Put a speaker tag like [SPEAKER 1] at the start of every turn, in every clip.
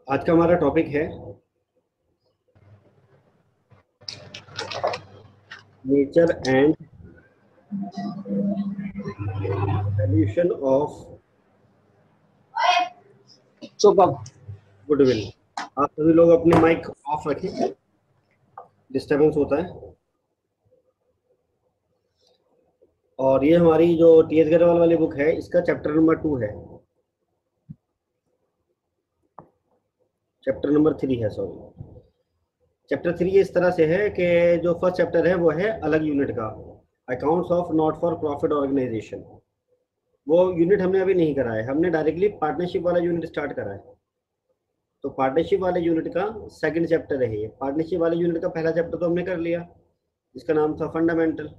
[SPEAKER 1] आज का हमारा टॉपिक है nature and valuation of goodwill. आप सभी लोग अपने माइक ऑफ रखें, डिस्टरबेंस होता है। और ये हमारी जो टी एस अग्रवाल वाली बुक है, इसका चैप्टर नंबर 2 है, चैप्टर नंबर 3 है, सॉरी। चैप्टर 3 इस तरह से है कि जो फर्स्ट चैप्टर है वो है अलग यूनिट का, accounts of not for profit organisation. वो यूनिट हमने अभी नहीं करा है, हमने डायरेक्टली पार्टनरशिप वाला यूनिट स्टार्ट करा है। तो पार्टनरशिप वाले यूनिट का सेकंड चैप्टर है ये। पार्टनरशिप वाले यूनिट का पहला चैप्टर तो हमने कर लिया, जिसका नाम था फंडामेंटल।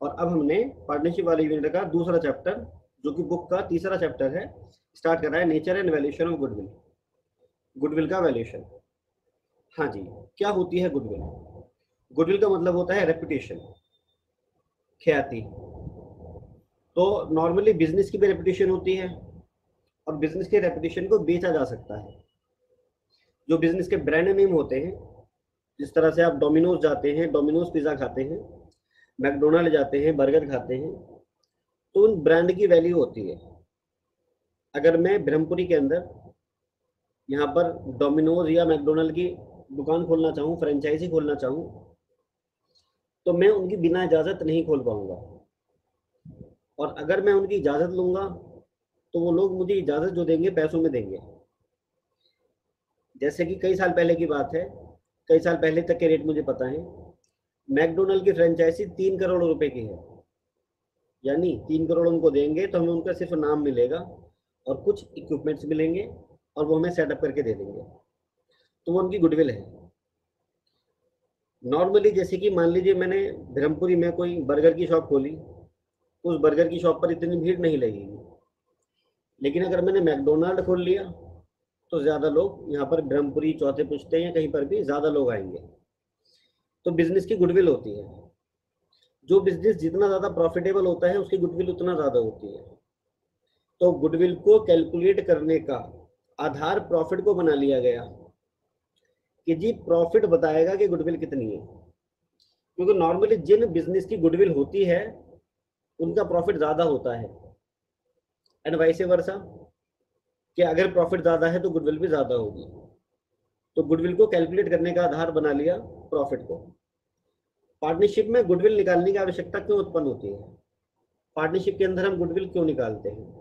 [SPEAKER 1] और अब हमने पार्टनरशिप वाले यूनिट का दूसरा चैप्टर, जो कि बुक का तीसरा चैप्टर है, स्टार्ट कर रहा है, nature and valuation of goodwill. Goodwill का वैल्यूएशन। हाँ जी, क्या होती है गुडविल? गुडविल का मतलब होता है रेपुटेशन, ख्याति। तो नॉर्मली बिजनेस की भी रेपुटेशन होती है, और बिजनेस के रेपुटेशन को बेचा जा सकता है। जो बिजनेस के ब्रांड नेम होते हैं, जिस तरह से आप डोमिनोज जाते हैं, डोमिनोज पिज्जा खाते हैं, मैकडोनाल्ड जाते हैं, बर्गर खाते हैं, तो उन ब्रांड की वैल्यू होती है। अगर मैं ब्रह्मपुरी के अंदर यहाँ पर डोमिनोज या मैकडोनाल्ड की दुकान खोलना चाहूँ, फ्रेंचाइजी खोलना चाहूँ, तो मैं उनकी बिना इजाजत नहीं खोल पाऊंगा। और अगर मैं उनकी इजाजत लूंगा, तो वो लोग मुझे इजाजत जो देंगे पैसों में देंगे। जैसे कि कई साल पहले की बात है, कई साल पहले तक के रेट मुझे पता है। मैकडोनल्ड की फ्रेंचाइजी 3 करोड़ रुपए की है, यानी 3 करोड़ उनको देंगे तो हमें उनका सिर्फ नाम मिलेगा और कुछ इक्विपमेंट्स मिलेंगे, और वो हमें सेटअप करके दे देंगे। तो वो उनकी गुडविल है। नॉर्मली जैसे कि मान लीजिए मैंने ब्रह्मपुरी में कोई बर्गर की शॉप खोली, उस बर्गर की शॉप पर इतनी भीड़ नहीं लगेगी। लेकिन अगर मैंने मैकडोनाल्ड खोल लिया, तो ज्यादा लोग यहाँ पर ब्रह्मपुरी चौथे पुश्ते या कहीं पर भी ज्यादा लोग आएंगे। तो बिजनेस की गुडविल होती है। जो बिजनेस जितना ज्यादा प्रॉफिटेबल होता है, उसकी गुडविल उतना ज्यादा होती है। तो गुडविल को कैलकुलेट करने का आधार प्रॉफिट को बना लिया गया कि जी प्रॉफिट बताएगा कि गुडविल कितनी है। क्योंकि नॉर्मली जिन बिजनेस की गुडविल होती है, उनका प्रॉफिट ज्यादा होता है, एंड वाइस वर्सा, कि अगर प्रॉफिट ज्यादा है तो गुडविल भी ज्यादा होगी। तो गुडविल को कैलकुलेट करने का आधार बना लिया प्रॉफिट को। पार्टनरशिप में गुडविल निकालने की आवश्यकता क्यों उत्पन्न होती है? पार्टनरशिप के अंदर हम गुडविल क्यों निकालते हैं?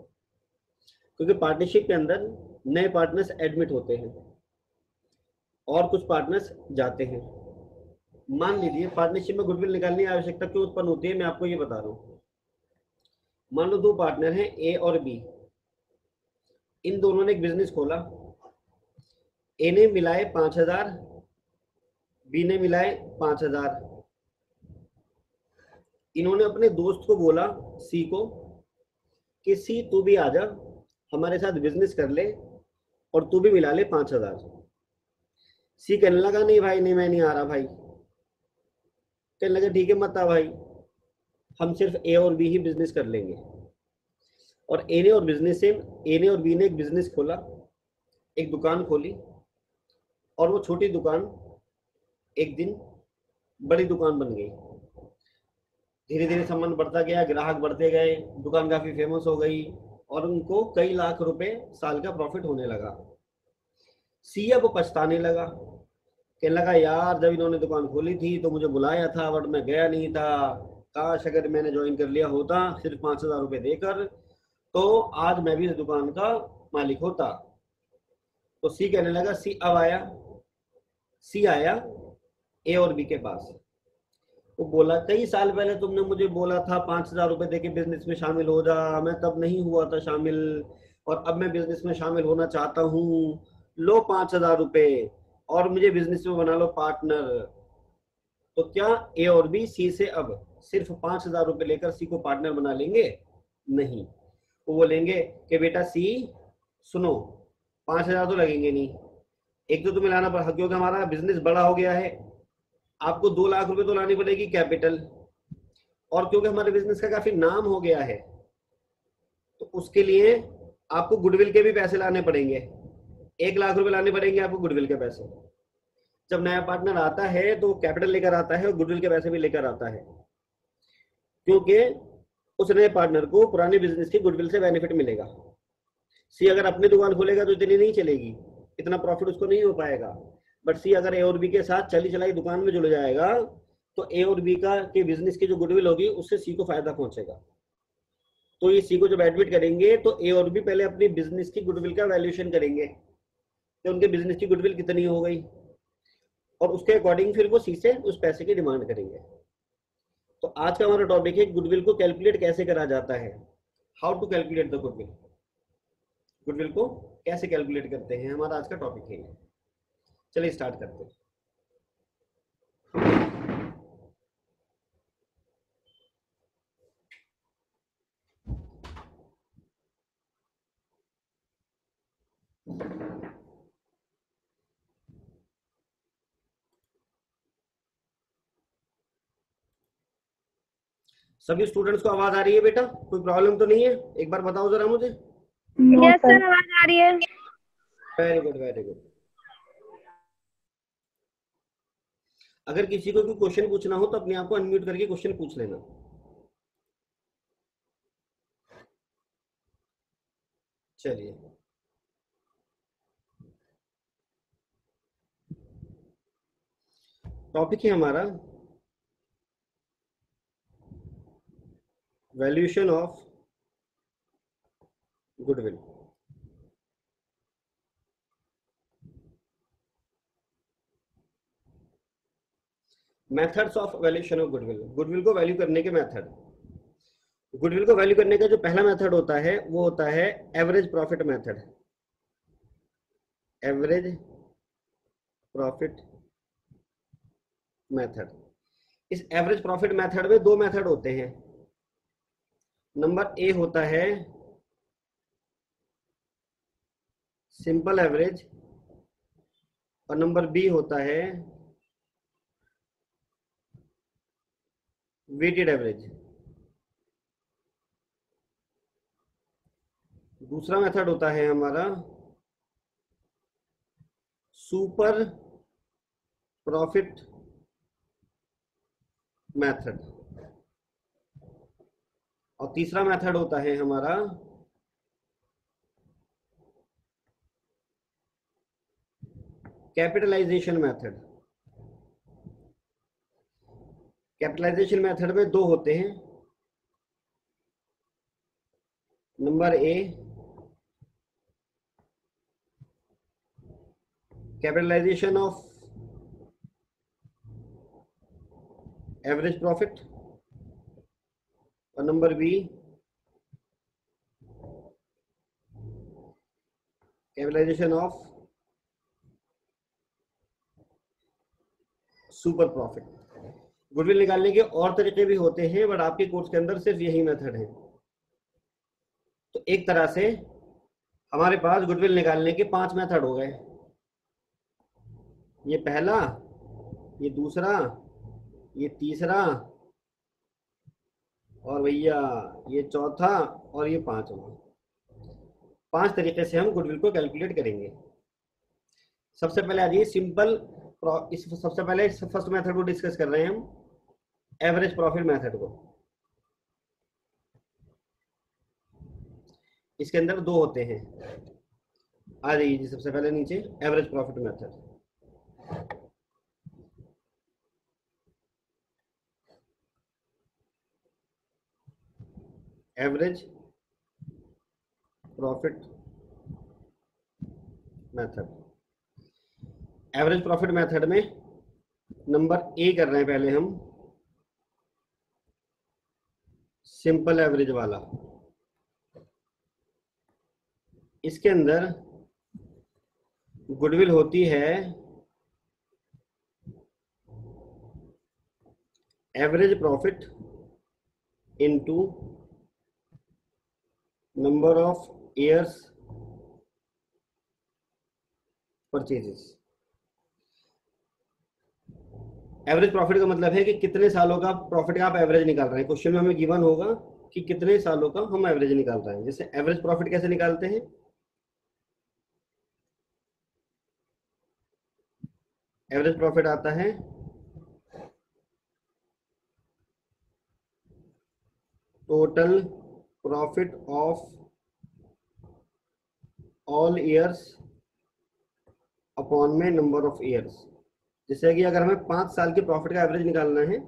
[SPEAKER 1] क्योंकि पार्टनरशिप के अंदर नए पार्टनर्स एडमिट होते हैं और कुछ पार्टनर्स जाते हैं। मान लीजिए पार्टनरशिप में गुडविल निकालने की आवश्यकता क्यों उत्पन्न होती है, मैं आपको ये बता रहा हूँ। मान लो दो पार्टनर हैं, ए और बी। इन दोनों ने एक बिजनेस खोला। ए ने मिलाए 5,000, बी ने मिलाए 5,000। इन्होंने अपने दोस्त को बोला, सी को, कि सी तू भी आ जा, हमारे साथ बिजनेस कर ले और तू भी मिला ले 5,000। सी कहने लगा नहीं भाई, नहीं मैं नहीं आ रहा भाई। कहने लगा ठीक है मत आ भाई, हम सिर्फ ए और बी ही बिजनेस कर लेंगे। और ए ने और बी ने एक बिजनेस खोला, एक दुकान खोली, और वो छोटी दुकान एक दिन बड़ी दुकान बन गई। धीरे धीरे संबंध बढ़ता गया, ग्राहक बढ़ते गए, दुकान काफी फेमस हो गई, और उनको कई लाख रुपए साल का प्रॉफिट होने लगा। सी अब पछताने लगा, कहने लगा यार जब इन्होंने दुकान खोली थी तो मुझे बुलाया था, बट मैं गया नहीं था। काश अगर मैंने ज्वाइन कर लिया होता सिर्फ 5,000 रुपए देकर, तो आज मैं भी इस दुकान का मालिक होता। तो सी कहने लगा, सी आया ए और बी के पास। वो बोला कई साल पहले तुमने मुझे बोला था 5,000 रुपए देके बिजनेस में शामिल हो जा, मैं तब नहीं हुआ था शामिल, और अब मैं बिजनेस में शामिल होना चाहता हूँ। लो 5,000 रुपए और मुझे बिजनेस में बना लो पार्टनर। तो क्या ए और बी सी से अब सिर्फ 5,000 रुपए लेकर सी को पार्टनर बना लेंगे? नहीं, वो बोलेंगे कि बेटा सी सुनो, 5,000 तो लगेंगे नहीं, एक तो तुम्हें लाना पड़ा क्योंकि हमारा बिजनेस बड़ा हो गया है, आपको 2 लाख रुपए तो लानी पड़ेगी कैपिटल, और क्योंकि हमारे बिजनेस का काफी नाम हो गया है, तो उसके लिए आपको गुडविल के भी पैसे लाने पड़ेंगे। 1,00,000 रुपए लाने पड़ेंगे आपको गुडविल के पैसे। जब नया पार्टनर आता है तो कैपिटल लेकर आता है और गुडविल के पैसे भी लेकर आता है, क्योंकि उस नए पार्टनर को पुराने बिजनेस की गुडविल से बेनिफिट मिलेगा। सी अगर अपनी दुकान खोलेगा तो इतनी नहीं चलेगी, इतना प्रॉफिट उसको नहीं हो पाएगा। बट सी अगर ए और बी के साथ चली चलाई दुकान में जुड़ जाएगा तो ए और बी का के बिजनेस की जो गुडविल होगी उससे सी को फायदा पहुंचेगा। तो ये सी को जब एडमिट करेंगे तो ए और बी पहले अपनी बिजनेस की गुडविल का वैल्यूएशन करेंगे कि उनके बिजनेस की गुडविल कितनी हो गई, और उसके अकॉर्डिंग फिर वो सी से उस पैसे की डिमांड करेंगे। तो आज का हमारा टॉपिक है गुडविल को कैलकुलेट कैसे करा जाता है, how to calculate the goodwill. Goodwill को कैसे कैलकुलेट करते हैं, हमारा आज का टॉपिक है। चलिए स्टार्ट करते हैं। सभी स्टूडेंट्स को आवाज आ रही है बेटा? कोई प्रॉब्लम तो नहीं है? एक बार बताओ जरा मुझे।
[SPEAKER 2] यस सर, आवाज आ रही है।
[SPEAKER 1] Very good very good. अगर किसी को कोई क्वेश्चन पूछना हो तो अपने आप को अनम्यूट करके क्वेश्चन पूछ लेना। चलिए टॉपिक है हमारा valuation of goodwill. Methods of valuation of goodwill, goodwill को वैल्यू करने के मेथड। गुडविल को वैल्यू करने का जो पहला मेथड होता है वो होता है average profit method. Average profit method. इस एवरेज प्रॉफिट मेथड में दो मेथड होते हैं। नंबर ए होता है सिंपल एवरेज और नंबर बी होता है वेटेड एवरेज। दूसरा मेथड होता है हमारा सुपर प्रॉफिट मेथड और तीसरा मेथड होता है हमारा कैपिटलाइजेशन मेथड। कैपिटलाइजेशन मेथड में दो होते हैं। Number A capitalisation of average profit और number B capitalisation of super profit. Goodwill निकालने के और तरीके भी होते हैं बट आपके कोर्स के अंदर सिर्फ यही मेथड है। तो एक तरह से हमारे पास गुडविल निकालने के 5 मेथड हो गए। ये पहला, ये दूसरा, ये तीसरा और भैया ये चौथा और ये पांचवा। 5 तरीके से हम गुडविल को कैलकुलेट करेंगे। सबसे पहले आ जाइए सिंपल, सबसे पहले फर्स्ट मेथड को डिस्कस कर रहे हैं हम, एवरेज प्रॉफिट मेथड को। इसके अंदर दो होते हैं। आ जाइए जी सबसे पहले नीचे average profit method. Average profit method. Average profit method में नंबर ए कर रहे हैं पहले हम, सिंपल एवरेज वाला। इसके अंदर गुडविल होती है average profit into number of years purchases. Average profit का मतलब है कि कितने सालों का प्रॉफिट का आप एवरेज निकाल रहे हैं। क्वेश्चन में हमें गिवन होगा कि कितने सालों का हम एवरेज निकाल रहे हैं। जैसे एवरेज प्रॉफिट कैसे निकालते हैं, एवरेज प्रॉफिट आता है total profit of all years upon में नंबर ऑफ ईयर्स। जैसे कि अगर हमें 5 साल के प्रॉफिट का एवरेज निकालना है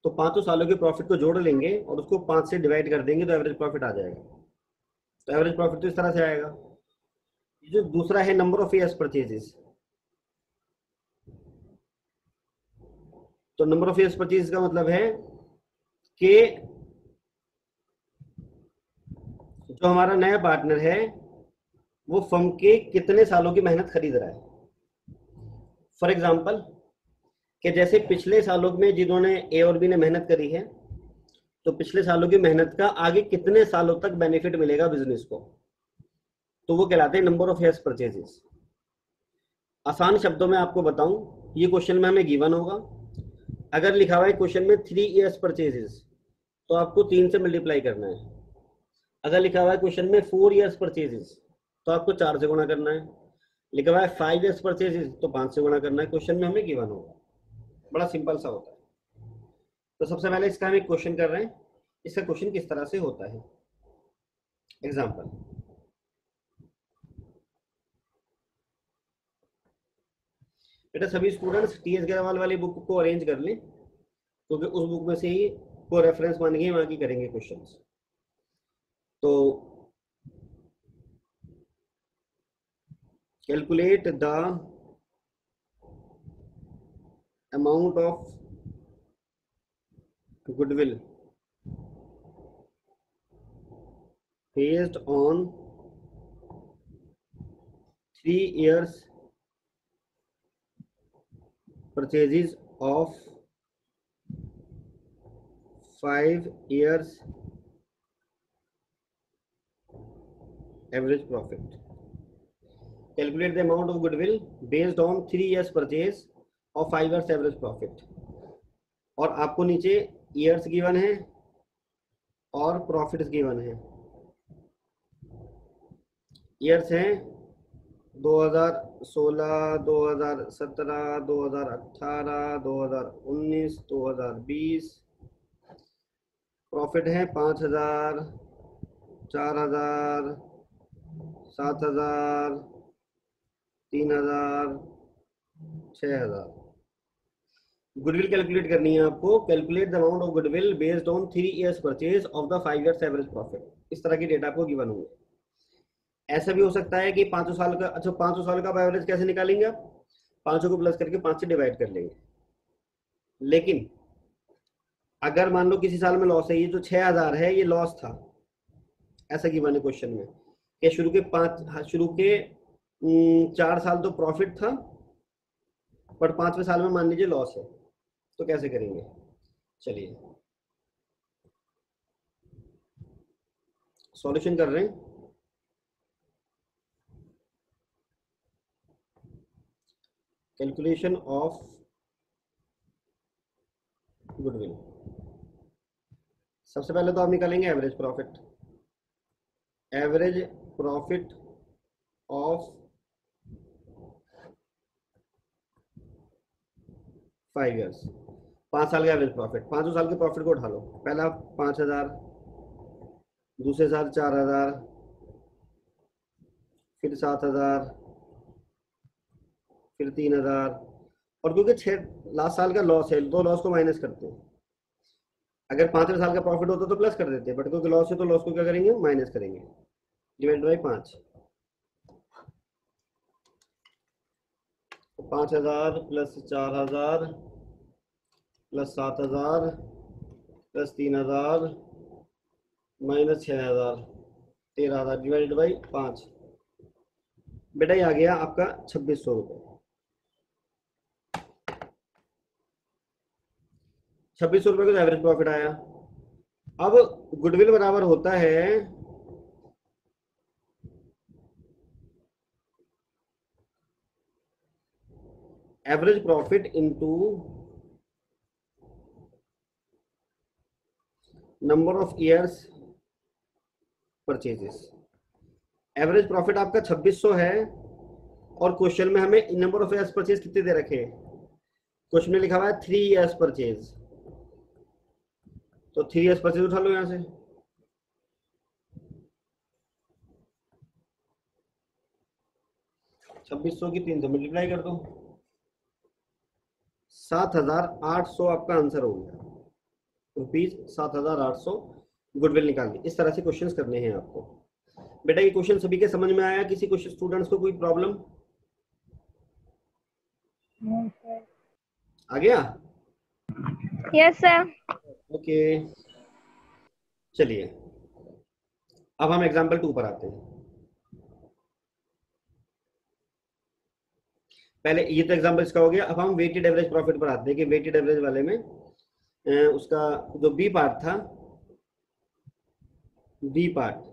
[SPEAKER 1] तो 5 सालों के प्रॉफिट को जोड़ लेंगे और उसको 5 से डिवाइड कर देंगे तो एवरेज प्रॉफिट आ जाएगा। तो एवरेज प्रॉफिट तो इस तरह से आएगा। जो दूसरा है नंबर ऑफ ईयर्स परचेजेस, तो नंबर ऑफ ईयर्स परचेज का मतलब है कि जो हमारा नया पार्टनर है वो फर्म के कितने सालों की मेहनत खरीद रहा है। फॉर एग्जांपल कि जैसे पिछले सालों में जिन्होंने ए और बी ने मेहनत करी है तो पिछले सालों की मेहनत का आगे कितने सालों तक बेनिफिट मिलेगा बिजनेस को, तो वो कहलाते हैं नंबर ऑफ ईयर्स परचेजेस। आसान शब्दों में आपको बताऊं, ये क्वेश्चन में हमें गिवन होगा। अगर लिखा हुआ है क्वेश्चन में 3 ईयर्स परचेजेस तो आपको 3 से मल्टीप्लाई करना है। अगर लिखा हुआ है क्वेश्चन में 4 ईयर्स परचेजेस तो आपको 4 से गुणा करना है। लिखा हुआ है 5 ईयर्स परचेजेस तो 5 से गुणा करना है। क्वेश्चन में हमें गिवन होगा, बड़ा सिंपल सा होता है। तो सबसे पहले इसका हम एक क्वेश्चन कर रहे हैं, इसका क्वेश्चन किस तरह से होता है। एग्जाम्पल, बेटा सभी स्टूडेंट्स टीएस अग्रवाल वाली बुक को अरेंज कर लें क्योंकि उस बुक में से ही को रेफरेंस मान के वहां की करेंगे क्वेश्चंस। तो calculate the amount of goodwill based on 3 years purchases of 5 years average profit. Calculate the amount of goodwill based on 3 years purchase of 5 years average profit. और आपको नीचे ईयर्स गिवन है और प्रॉफिट्स गिवन है। Years हैं 2016, 2017, 2018, 2019, 2020। Profit है 5,000, 4,000, 7,000, 3,000, 6,000। Goodwill calculate करनी है आपको। Calculate the amount of goodwill based on 3 years purchase of the 5 years average profit. इस तरह की डेटा आपको गिवन होंगे। ऐसा भी हो सकता है कि 5 साल का, अच्छा 5 साल का एवरेज कैसे निकालेंगे आप, 5 को प्लस करके 5 से डिवाइड कर लेंगे। लेकिन अगर मान लो किसी साल में लॉस है, ये जो 6,000 है ये लॉस था, ऐसा गिवन है क्वेश्चन में कि शुरू के 4 साल तो प्रॉफिट था पर 5वें साल में मान लीजिए लॉस है, तो कैसे करेंगे। चलिए सॉल्यूशन कर रहे हैं। कैलकुलेशन ऑफ गुडविल, सबसे पहले तो आप निकालेंगे average profit. Average profit of 5 years, 5 साल का एवरेज प्रॉफिट। 5 साल के प्रॉफिट को उठा लो। पहला 5,000, दूसरे साल 4,000, फिर 7,000, फिर 3,000। और क्योंकि 6 लास्ट साल का लॉस है तो लॉस को माइनस करते हैं। अगर 5वें साल का प्रॉफिट होता तो प्लस कर देते हैं, बट क्योंकि लॉस है तो लॉस को क्या करेंगे, माइनस करेंगे। Divide by 5, 5,000 plus 4,000 plus 7,000 plus 3,000 minus 6,000, 13,000 divide by 5। बेटा ये आ गया आपका 2,600 रुपये। 2,600 रुपये का एवरेज प्रॉफिट आया। अब गुडविल बराबर होता है average profit into number of years purchases. Average profit आपका 2,600 है और क्वेश्चन में हमें नंबर ऑफ ईयर्स परचेज कितने दे रखे हैं, क्वेश्चन में लिखा हुआ है 3 years परचेज, तो 3 years परचेज उठा लो यहां से। 2600 की 3 से मल्टीप्लाई कर दो, 7800 आपका आंसर हो गया, ₹7,800 गुडविल निकाल दी। इस तरह से क्वेश्चंस करने हैं आपको। बेटा ये क्वेश्चन सभी के समझ में आया? किसी क्वेश्चन स्टूडेंट्स को कोई प्रॉब्लम आ गया?
[SPEAKER 2] Yes sir.
[SPEAKER 1] ओके, चलिए अब हम एग्जाम्पल 2 पर आते हैं। पहले ये तो एग्जाम्पल इसका हो गया। अब हम वेटेड एवरेज प्रॉफिट पर आते हैं कि वेटेड एवरेज वाले में उसका जो बी पार्ट था, B part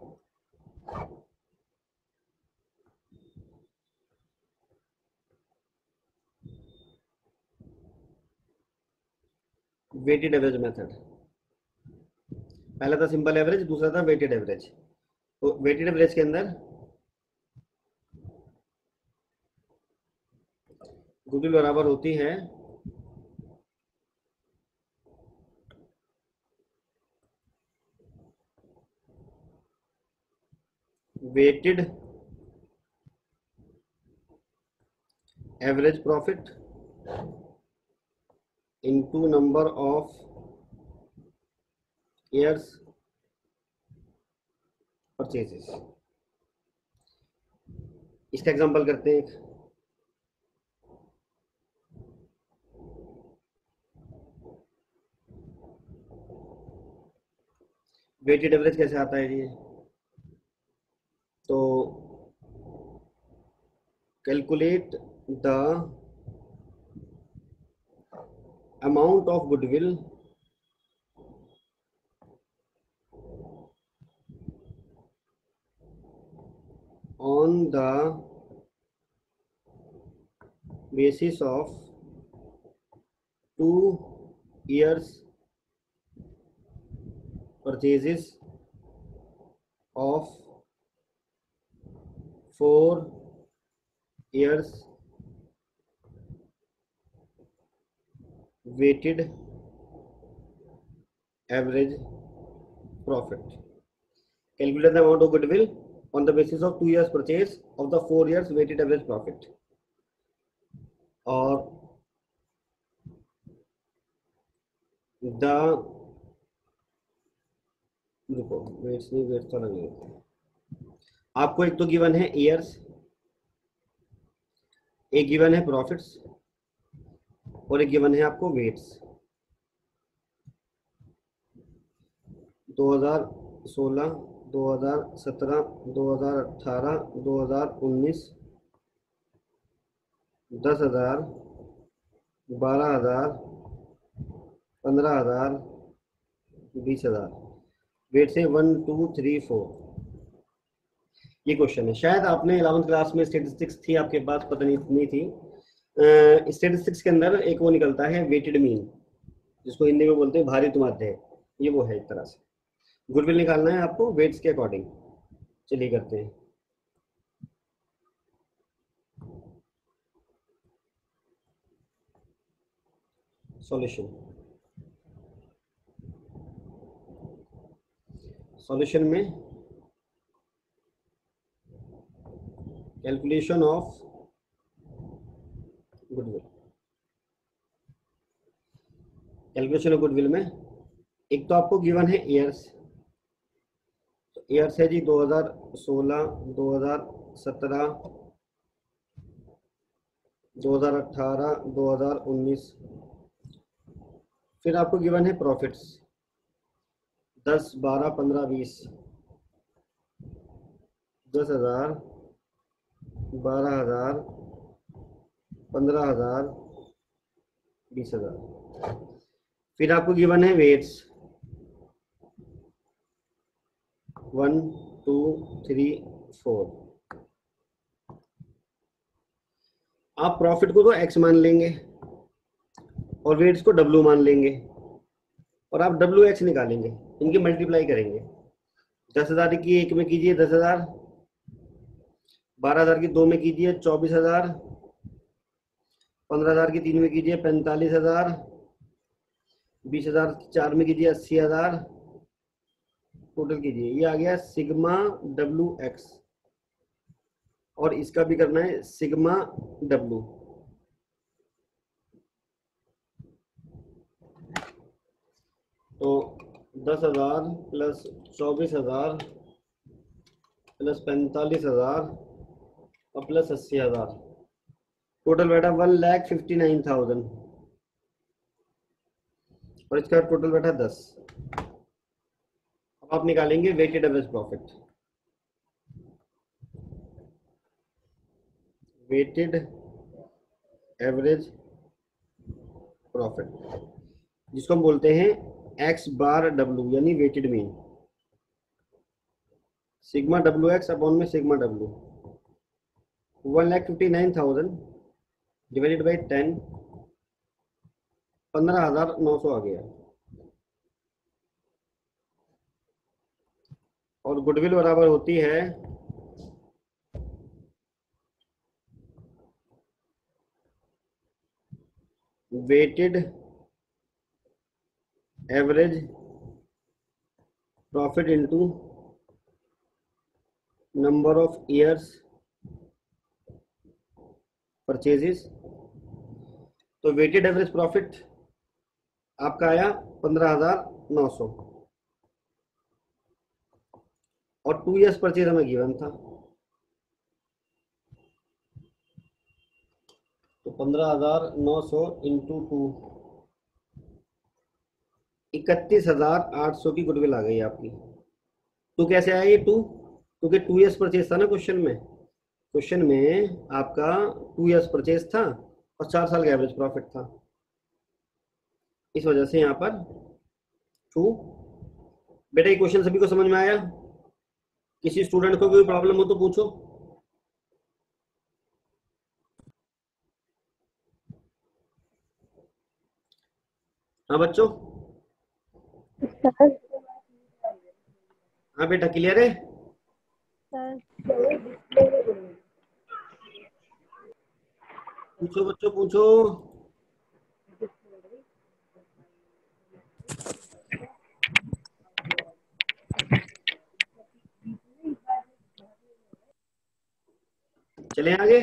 [SPEAKER 1] weighted average method, पहला था सिंपल एवरेज, दूसरा था वेटेड एवरेज। तो वेटेड एवरेज के अंदर गुडविल बराबर होती है weighted average profit into number of years purchases. इसका एग्जांपल करते हैं एक। वेटेड एवरेज कैसे आता है ये? तो calculate the amount of goodwill on the basis of 2 years purchases of 4 years weighted average profit. Calculate the amount of goodwill on the basis of 2 years purchase of the 4 years weighted average profit. और the देखो weights नहीं, weights तो लगे आपको। एक तो given है years, एक गिवन है प्रॉफिट्स और एक गिवन है आपको वेट्स। 2016, 2017, 2018, 2019, 10,000, 12,000, 15,000, 20,000। वेट से 1, 2, 3, 4। ये क्वेश्चन है। शायद आपने 11th क्लास में स्टेटिस्टिक्स थी आपके पास, पता नहीं थी। स्टेटिस्टिक्स के अंदर एक वो निकलता है वेटेड मीन, जिसको हिंदी में बोलते हैं भारित माध्य। ये वो है एक तरह से। गुडविल निकालना है आपको वेट्स के अकॉर्डिंग। चलिए करते हैं। सॉल्यूशन में calculation of goodwill. Calculation of goodwill में एक तो आपको गिवन है ईयर्स, तो ईयर्स है जी 2016, 2017, 2018, 2019। फिर आपको गिवन है प्रॉफिट्स 10, 12, 15, 20। 10,000, 12,000, 15,000, 20,000। फिर आपको गिवन है वेट्स 1, 2, 3, 4। आप प्रॉफिट को तो एक्स मान लेंगे और वेट्स को डब्ल्यू मान लेंगे और आप डब्ल्यू एक्स निकालेंगे, इनकी मल्टीप्लाई करेंगे। 10,000 की एक में कीजिए 10,000, 12,000 की 2 में कीजिए 24,000, 15,000 की 3 में कीजिए 45,000, 20,000 की 4 में कीजिए 80,000, टोटल कीजिए। ये आ गया सिग्मा डब्ल्यू एक्स, और इसका भी करना है सिग्मा डब्ल्यू। तो 10,000 प्लस 24,000 प्लस 45,000 और प्लस 80,000, टोटल बैठा 1,59,000, और इसका टोटल बैठा 10। अब आप निकालेंगे weighted average profit. Weighted average profit, जिसको हम बोलते हैं एक्स बार डब्ल्यू, यानी वेटेड मीन। सिग्मा डब्ल्यू एक्स अपॉन में सिग्मा डब्ल्यू, 1,59,000 डिवाइडेड बाई 10, 15,900 आ गया। और गुडविल बराबर होती है weighted average profit into number of years purchases. तो वेटेड एवरेज प्रॉफिट आपका आया 15,900, और 2 ईयर्स परचेज हमें गिवन था, तो 15,900 इंटू 2, 31,800 की गुडविल आ गई आपकी। तो कैसे आया ये 2? क्योंकि 2 ईयर्स परचेज था ना क्वेश्चन में। क्वेश्चन में आपका 2 ईयर्स परचेज था और 4 साल का एवरेज प्रॉफिट था, इस वजह से यहाँ पर 2। बेटा ये क्वेश्चन सभी को समझ में आया? किसी स्टूडेंट को कोई प्रॉब्लम हो तो पूछो। हाँ बच्चों,
[SPEAKER 2] सर
[SPEAKER 1] हाँ बेटा क्लियर है?
[SPEAKER 2] सर
[SPEAKER 1] पूछो बच्चों पूछो। चले आगे।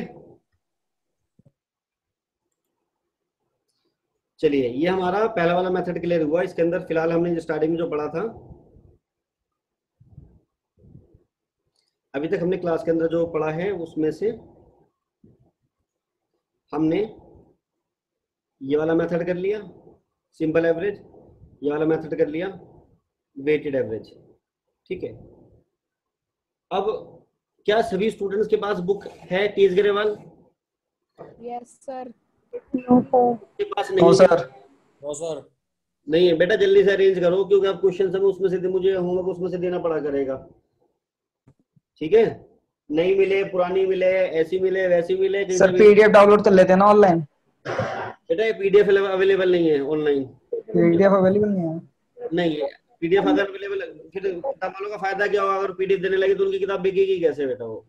[SPEAKER 1] चलिए, ये हमारा पहला वाला मेथड क्लियर हुआ। इसके अंदर फिलहाल हमने जो स्टार्टिंग में जो पढ़ा था, अभी तक हमने क्लास के अंदर जो पढ़ा है उसमें से हमने ये वाला मेथड कर लिया सिंपल एवरेज, ये वाला मेथड कर लिया वेटेड एवरेज। ठीक है। अब क्या सभी स्टूडेंट्स के पास बुक है TS Grewal?
[SPEAKER 3] Yes sir.
[SPEAKER 2] No sir
[SPEAKER 1] के पास
[SPEAKER 4] नो
[SPEAKER 1] नहीं है?
[SPEAKER 4] सर।
[SPEAKER 5] No sir.
[SPEAKER 1] नहीं है बेटा, जल्दी से अरेंज करो, क्योंकि आप क्वेश्चन सब उसमें से मुझे होमवर्क उसमें से देना पड़ा करेगा। ठीक है, नहीं मिले, पुरानी मिले, ऐसी मिले, वैसी मिले, कहीं
[SPEAKER 4] सर
[SPEAKER 1] से भी।
[SPEAKER 4] पीडीएफ डाउनलोड कर लेते हैं ना ऑनलाइन।
[SPEAKER 1] बेटा ये पीडीएफ अवेलेबल नहीं है ऑनलाइन।
[SPEAKER 4] पीडीएफ अवेलेबल नहीं है।
[SPEAKER 1] नहीं है पीडीएफ, अगर अवेलेबल फिर किताब वालों का फायदा क्या होगा? अगर पीडीएफ देने लगे तो उनकी किताब बिकेगी कैसे बेटा वो?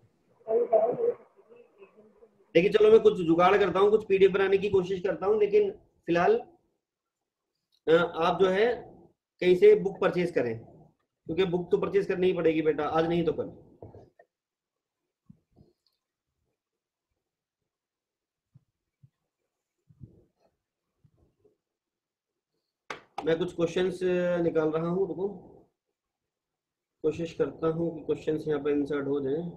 [SPEAKER 1] लेकिन चलो मैं कुछ जुगाड़ करता हूँ, कुछ पीडीएफ बनाने की कोशिश करता हूँ, लेकिन फिलहाल आप जो है कहीं से बुक परचेज करें, क्योंकि बुक तो परचेज करनी ही पड़ेगी बेटा, आज नहीं तो कल। मैं कुछ क्वेश्चंस निकाल रहा हूँ, रुको, कोशिश करता हूँ कि क्वेश्चंस यहाँ पर इंसर्ट हो जाएं।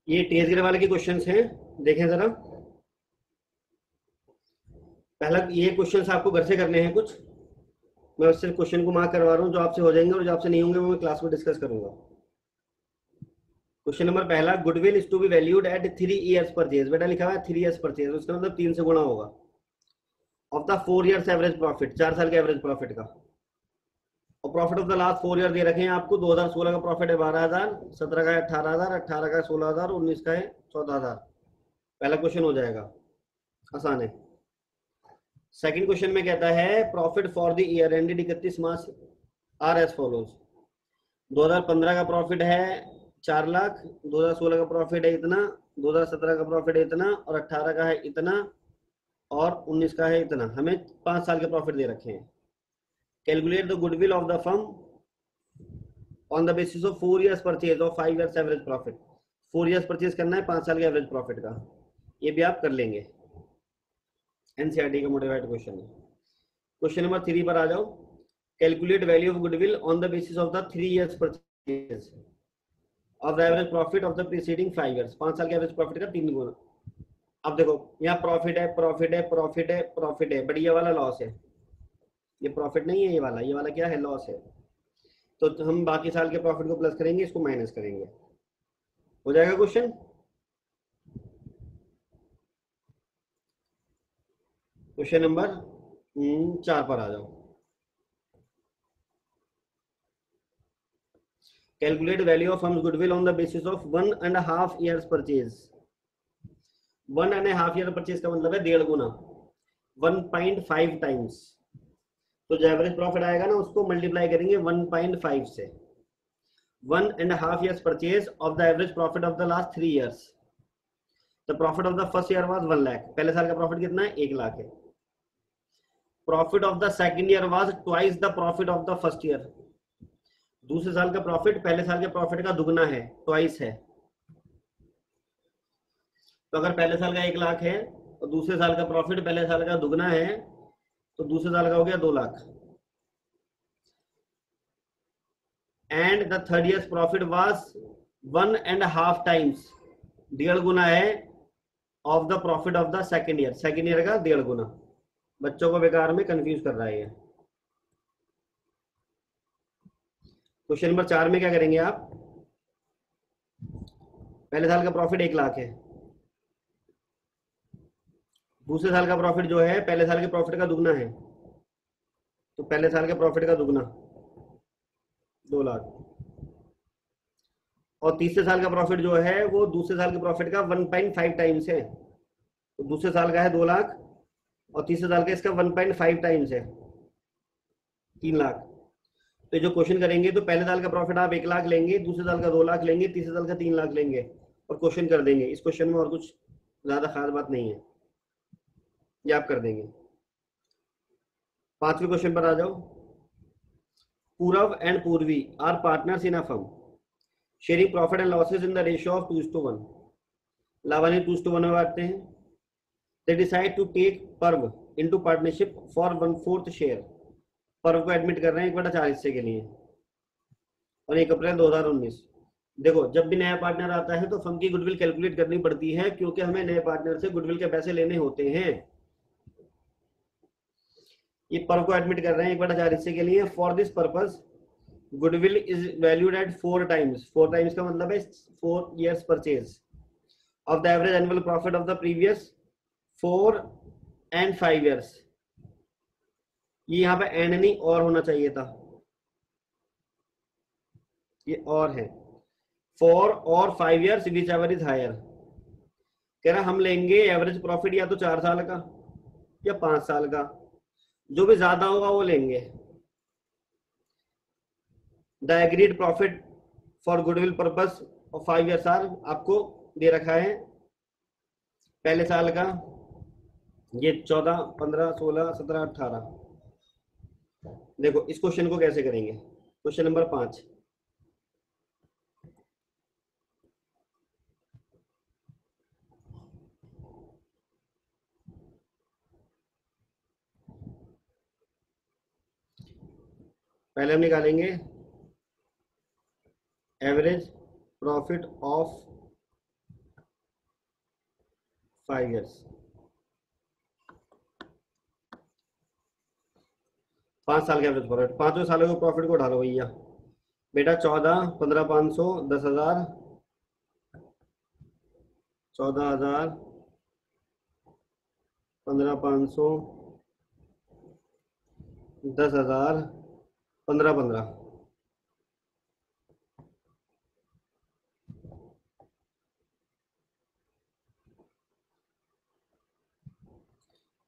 [SPEAKER 1] ये टीएस ग्रेड वाले के क्वेश्चंस हैं, देखें जरा। पहला ये क्वेश्चंस आपको घर से करने हैं कुछ, मैं सिर्फ क्वेश्चन को मार्क करवा रहा हूँ, जो आपसे हो जाएंगे और जो आपसे नहीं होंगे वो मैं क्लास में डिस्कस करूंगा। क्वेश्चन नंबर पहला, goodwill is to be valued at 3 years purchase. बेटा लिखा हुआ है 3 ईयर्स परचेज, उसका मतलब 3 से गुणा होगा। Of the 4 years average profit, 4 साल के एवरेज प्रॉफिट का। और profit of the last 4 year दे रखे हैं आपको। 2016 का प्रॉफिट है 12,000, 17 का है 18,000, 18 का है 16,000, 19 का है 14,000। पहला क्वेश्चन हो जाएगा, आसान है। सेकंड क्वेश्चन में कहता है profit for the year ended 31 March are as follows. 2015 का प्रॉफिट है 4 लाख, 2016 का प्रॉफिट है इतना, 2017 का प्रॉफिट है इतना, और 18 का है इतना, और 19 का है इतना। हमें 5 साल के प्रॉफिट दे रखे हैं। Calculate the goodwill of the firm on the basis of 4 years purchase और 5 years average profit. 4 years purchase करना है, 5 साल के एवरेज प्रॉफिट का, ये भी आप कर लेंगे। एनसीईआरटी का मोटिवेट क्वेश्चन है। क्वेश्चन नंबर 3 पर आ जाओ। Calculate value of goodwill on the basis of the 3 years purchase of the average profit of the preceding 5 years. 5 साल के एवरेज प्रॉफिट का 3 गुना। अब देखो यहाँ प्रॉफिट है, प्रॉफिट है, प्रॉफिट है, प्रॉफिट है, बट ये वाला लॉस है। ये प्रॉफिट नहीं है, ये वाला क्या है, लॉस है। तो हम बाकी साल के प्रॉफिट को प्लस करेंगे, इसको माइनस करेंगे, हो जाएगा क्वेश्चन। क्वेश्चन नंबर 4 पर आ जाओ। Calculate value of firms goodwill on the basis of 1.5 years purchase. 1.5 year purchase का मतलब है 1.5 गुना, 1.5 टाइम्स। तो जो एवरेज प्रॉफिट आएगा ना उसको मल्टीप्लाई करेंगे 1.5 से। 1.5 years purchase of the average profit of the last 3 years. The profit of the first year was 1 lakh. पहले साल का प्रॉफिट कितना है, 1 लाख है। Profit of the second year was twice the profit of the first year. दूसरे साल का profit पहले साल के प्रॉफिट का दुगना है, ट्वाइस है। तो अगर पहले साल का 1 लाख है और दूसरे साल का प्रॉफिट पहले साल का दुगना है, तो दूसरे साल का हो गया 2 lakh. And the third year profit was 1.5 times, 1.5 गुना है of the profit of the second year. Second year का 1.5 गुना। बच्चों को बेकार में कंफ्यूज कर रहा है ये। क्वेश्चन नंबर 4 में क्या करेंगे आप, पहले साल का प्रॉफिट 1 लाख है, दूसरे साल का प्रॉफिट जो है पहले साल के प्रॉफिट का दुगना है, तो पहले साल के प्रॉफिट का दुगना 2 लाख, और तीसरे साल का प्रॉफिट जो है वो दूसरे साल के प्रॉफिट का 1.5 टाइम्स है। तो दूसरे साल का है 2 लाख और तीसरे साल का इसका 1.5 टाइम्स है, 3 लाख। तो जो क्वेश्चन करेंगे तो पहले साल का प्रॉफिट आप 1 लाख लेंगे, दूसरे साल का 2 लाख लेंगे, तीसरे साल का 3 लाख लेंगे और क्वेश्चन कर देंगे। इस क्वेश्चन में और कुछ ज्यादा खास बात नहीं है, ये आप कर देंगे। 5वें क्वेश्चन पर आ जाओ। Purav and Purvi are partners in a firm sharing profit and losses in the ratio of 2:1। लाभानी 2:1 में बांटते हैं। They decide to take Parv into partnership for 1/4 share. Parv को एडमिट कर रहे हैं 1/4 हिस्से के लिए, और 1 अप्रैल 2019। देखो जब भी नया पार्टनर आता है तो फर्म की गुडविल कैलकुलेट करनी पड़ती है, क्योंकि हमें नए पार्टनर से गुडविल के पैसे लेने होते हैं। ये पर्व को एडमिट कर रहे हैं 1/4 हिस्से के लिए। For this purpose goodwill is valued at 4 times. 4 times का मतलब है 4 years purchase of the average annual profit of the previous 4 and 5 years. ये यहाँ पे एंड नहीं और होना चाहिए था, ये और है। 4 और 5 years whichever is higher. कह रहा हम लेंगे एवरेज प्रॉफिट या तो 4 साल का या 5 साल का, जो भी ज्यादा होगा वो लेंगे। The agreed profit for goodwill purpose of 5 years are, आपको दे रखा है पहले साल का ये 14, 15, 16, 17, 18। देखो इस क्वेश्चन को कैसे करेंगे। क्वेश्चन नंबर 5, पहले हम निकालेंगे एवरेज प्रॉफिट ऑफ 5 years, 5 साल के एवरेज प्रॉफिट, 5 सालों के प्रॉफिट को डालो भैया बेटा। 14, 15, 500, 10,000, 14,000, 15, 500, 10,000, 15, 15।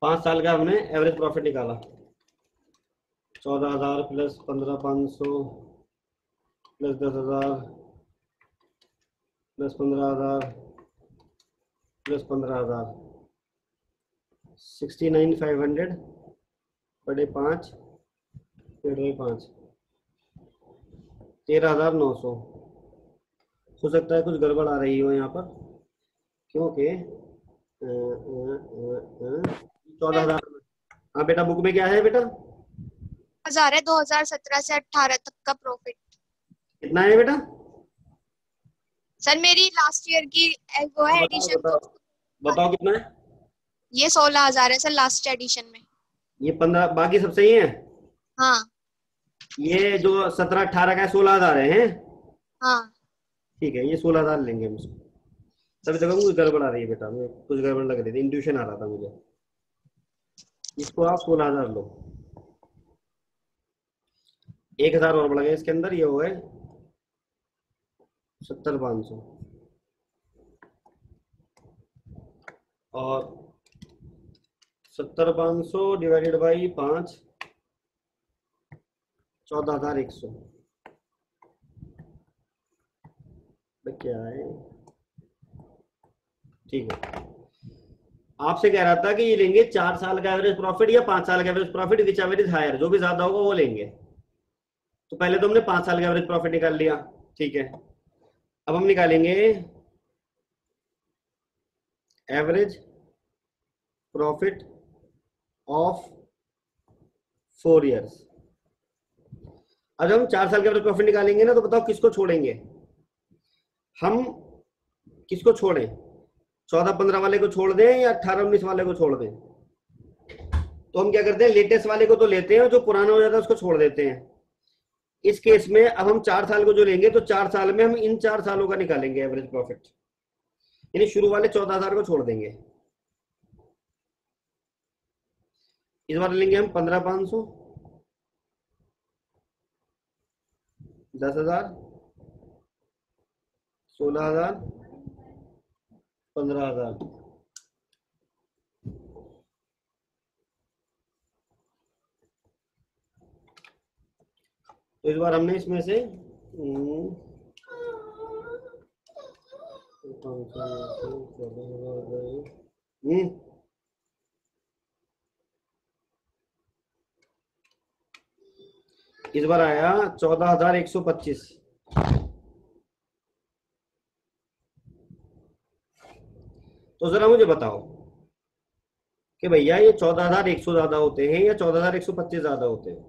[SPEAKER 1] 5 साल का हमने एवरेज प्रॉफिट निकाला। 14,000 प्लस 15, 500 प्लस 10,000 प्लस 15,000 प्लस 15,000, 69,500 बटे 5 बटे 5, 13,900। हो सकता है कुछ गड़बड़ आ रही हो यहाँ पर, क्योंकि 14,000। हाँ बेटा, बुक में क्या है बेटा?
[SPEAKER 5] 1000 है। 2017 से 18 तक का प्रॉफिट।
[SPEAKER 1] कितना है बेटा?
[SPEAKER 5] सर मेरी लास्ट ईयर की वो है एडिशन।
[SPEAKER 1] बताओ कितना है?
[SPEAKER 5] ये 16,000 है सर लास्ट एडिशन में।
[SPEAKER 1] ये 15, बाकी सब सही है?
[SPEAKER 5] हाँ
[SPEAKER 1] ये जो 17, 18 का 16,000 है।
[SPEAKER 5] हाँ
[SPEAKER 1] ठीक है, ये 16,000 लेंगे हम इसको। तभी देखो मुझे गड़बड़ आ रही है बेटा, मुझे कुछ गड़बड़ लग रही थी, इंट्यूशन आ रहा था मुझे। इसको आप 16,000 लो, 1,000 और बढ़ गए इसके अंदर, ये हो गए 70,500 और 70,500 डिवाइडेड बाई 5, 14,100। क्या है? ठीक है, आपसे कह रहा था कि ये लेंगे 4 साल का एवरेज प्रॉफिट या 5 साल का average profit, whichever is higher, जो भी ज्यादा होगा वो लेंगे। तो पहले तो हमने 5 साल का एवरेज प्रॉफिट निकाल लिया, ठीक है। अब हम निकालेंगे एवरेज प्रॉफिट ऑफ 4 years। अब हम 4 साल का एवरेज प्रॉफिट निकालेंगे ना, तो बताओ किसको छोड़ेंगे हम? किसको छोड़ें? 14, 15 वाले को छोड़ दें या 18, 19 वाले को छोड़ दें? तो हम क्या करते हैं, लेटेस्ट वाले को तो लेते हैं और जो पुराना हो जाता है उसको छोड़ देते हैं। इस केस में अब हम 4 साल को जो लेंगे, तो 4 साल में हम इन 4 सालों का निकालेंगे एवरेज प्रॉफिट, यानी शुरू वाले 14,000 को छोड़ देंगे। इस बार लेंगे हम 15,500, 10,000, 16,000, 15,000। तो इस बार हमने इसमें से इस बार आया 14,125। तो जरा मुझे बताओ कि भैया ये 14,100 ज्यादा होते हैं या 14,125 ज्यादा होते हैं?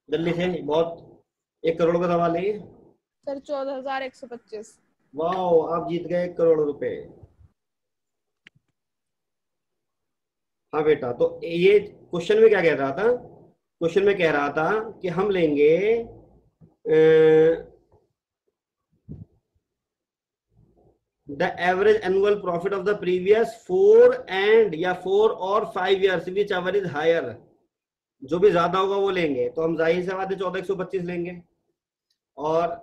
[SPEAKER 1] जल्दी से, बहुत 1 करोड़ का सवाल है ये।
[SPEAKER 3] सर 14,125।
[SPEAKER 1] वाह, आप जीत गए 1 करोड़ रुपए। हाँ बेटा, तो ये क्वेश्चन में क्या कह रहा था? क्वेश्चन में कह रहा था कि हम लेंगे the average annual profit of the previous 4 and या 4 और 5 years, whichever is higher. जो भी ज्यादा होगा वो लेंगे, तो हम जाहिर से बात है 14,125 लेंगे। और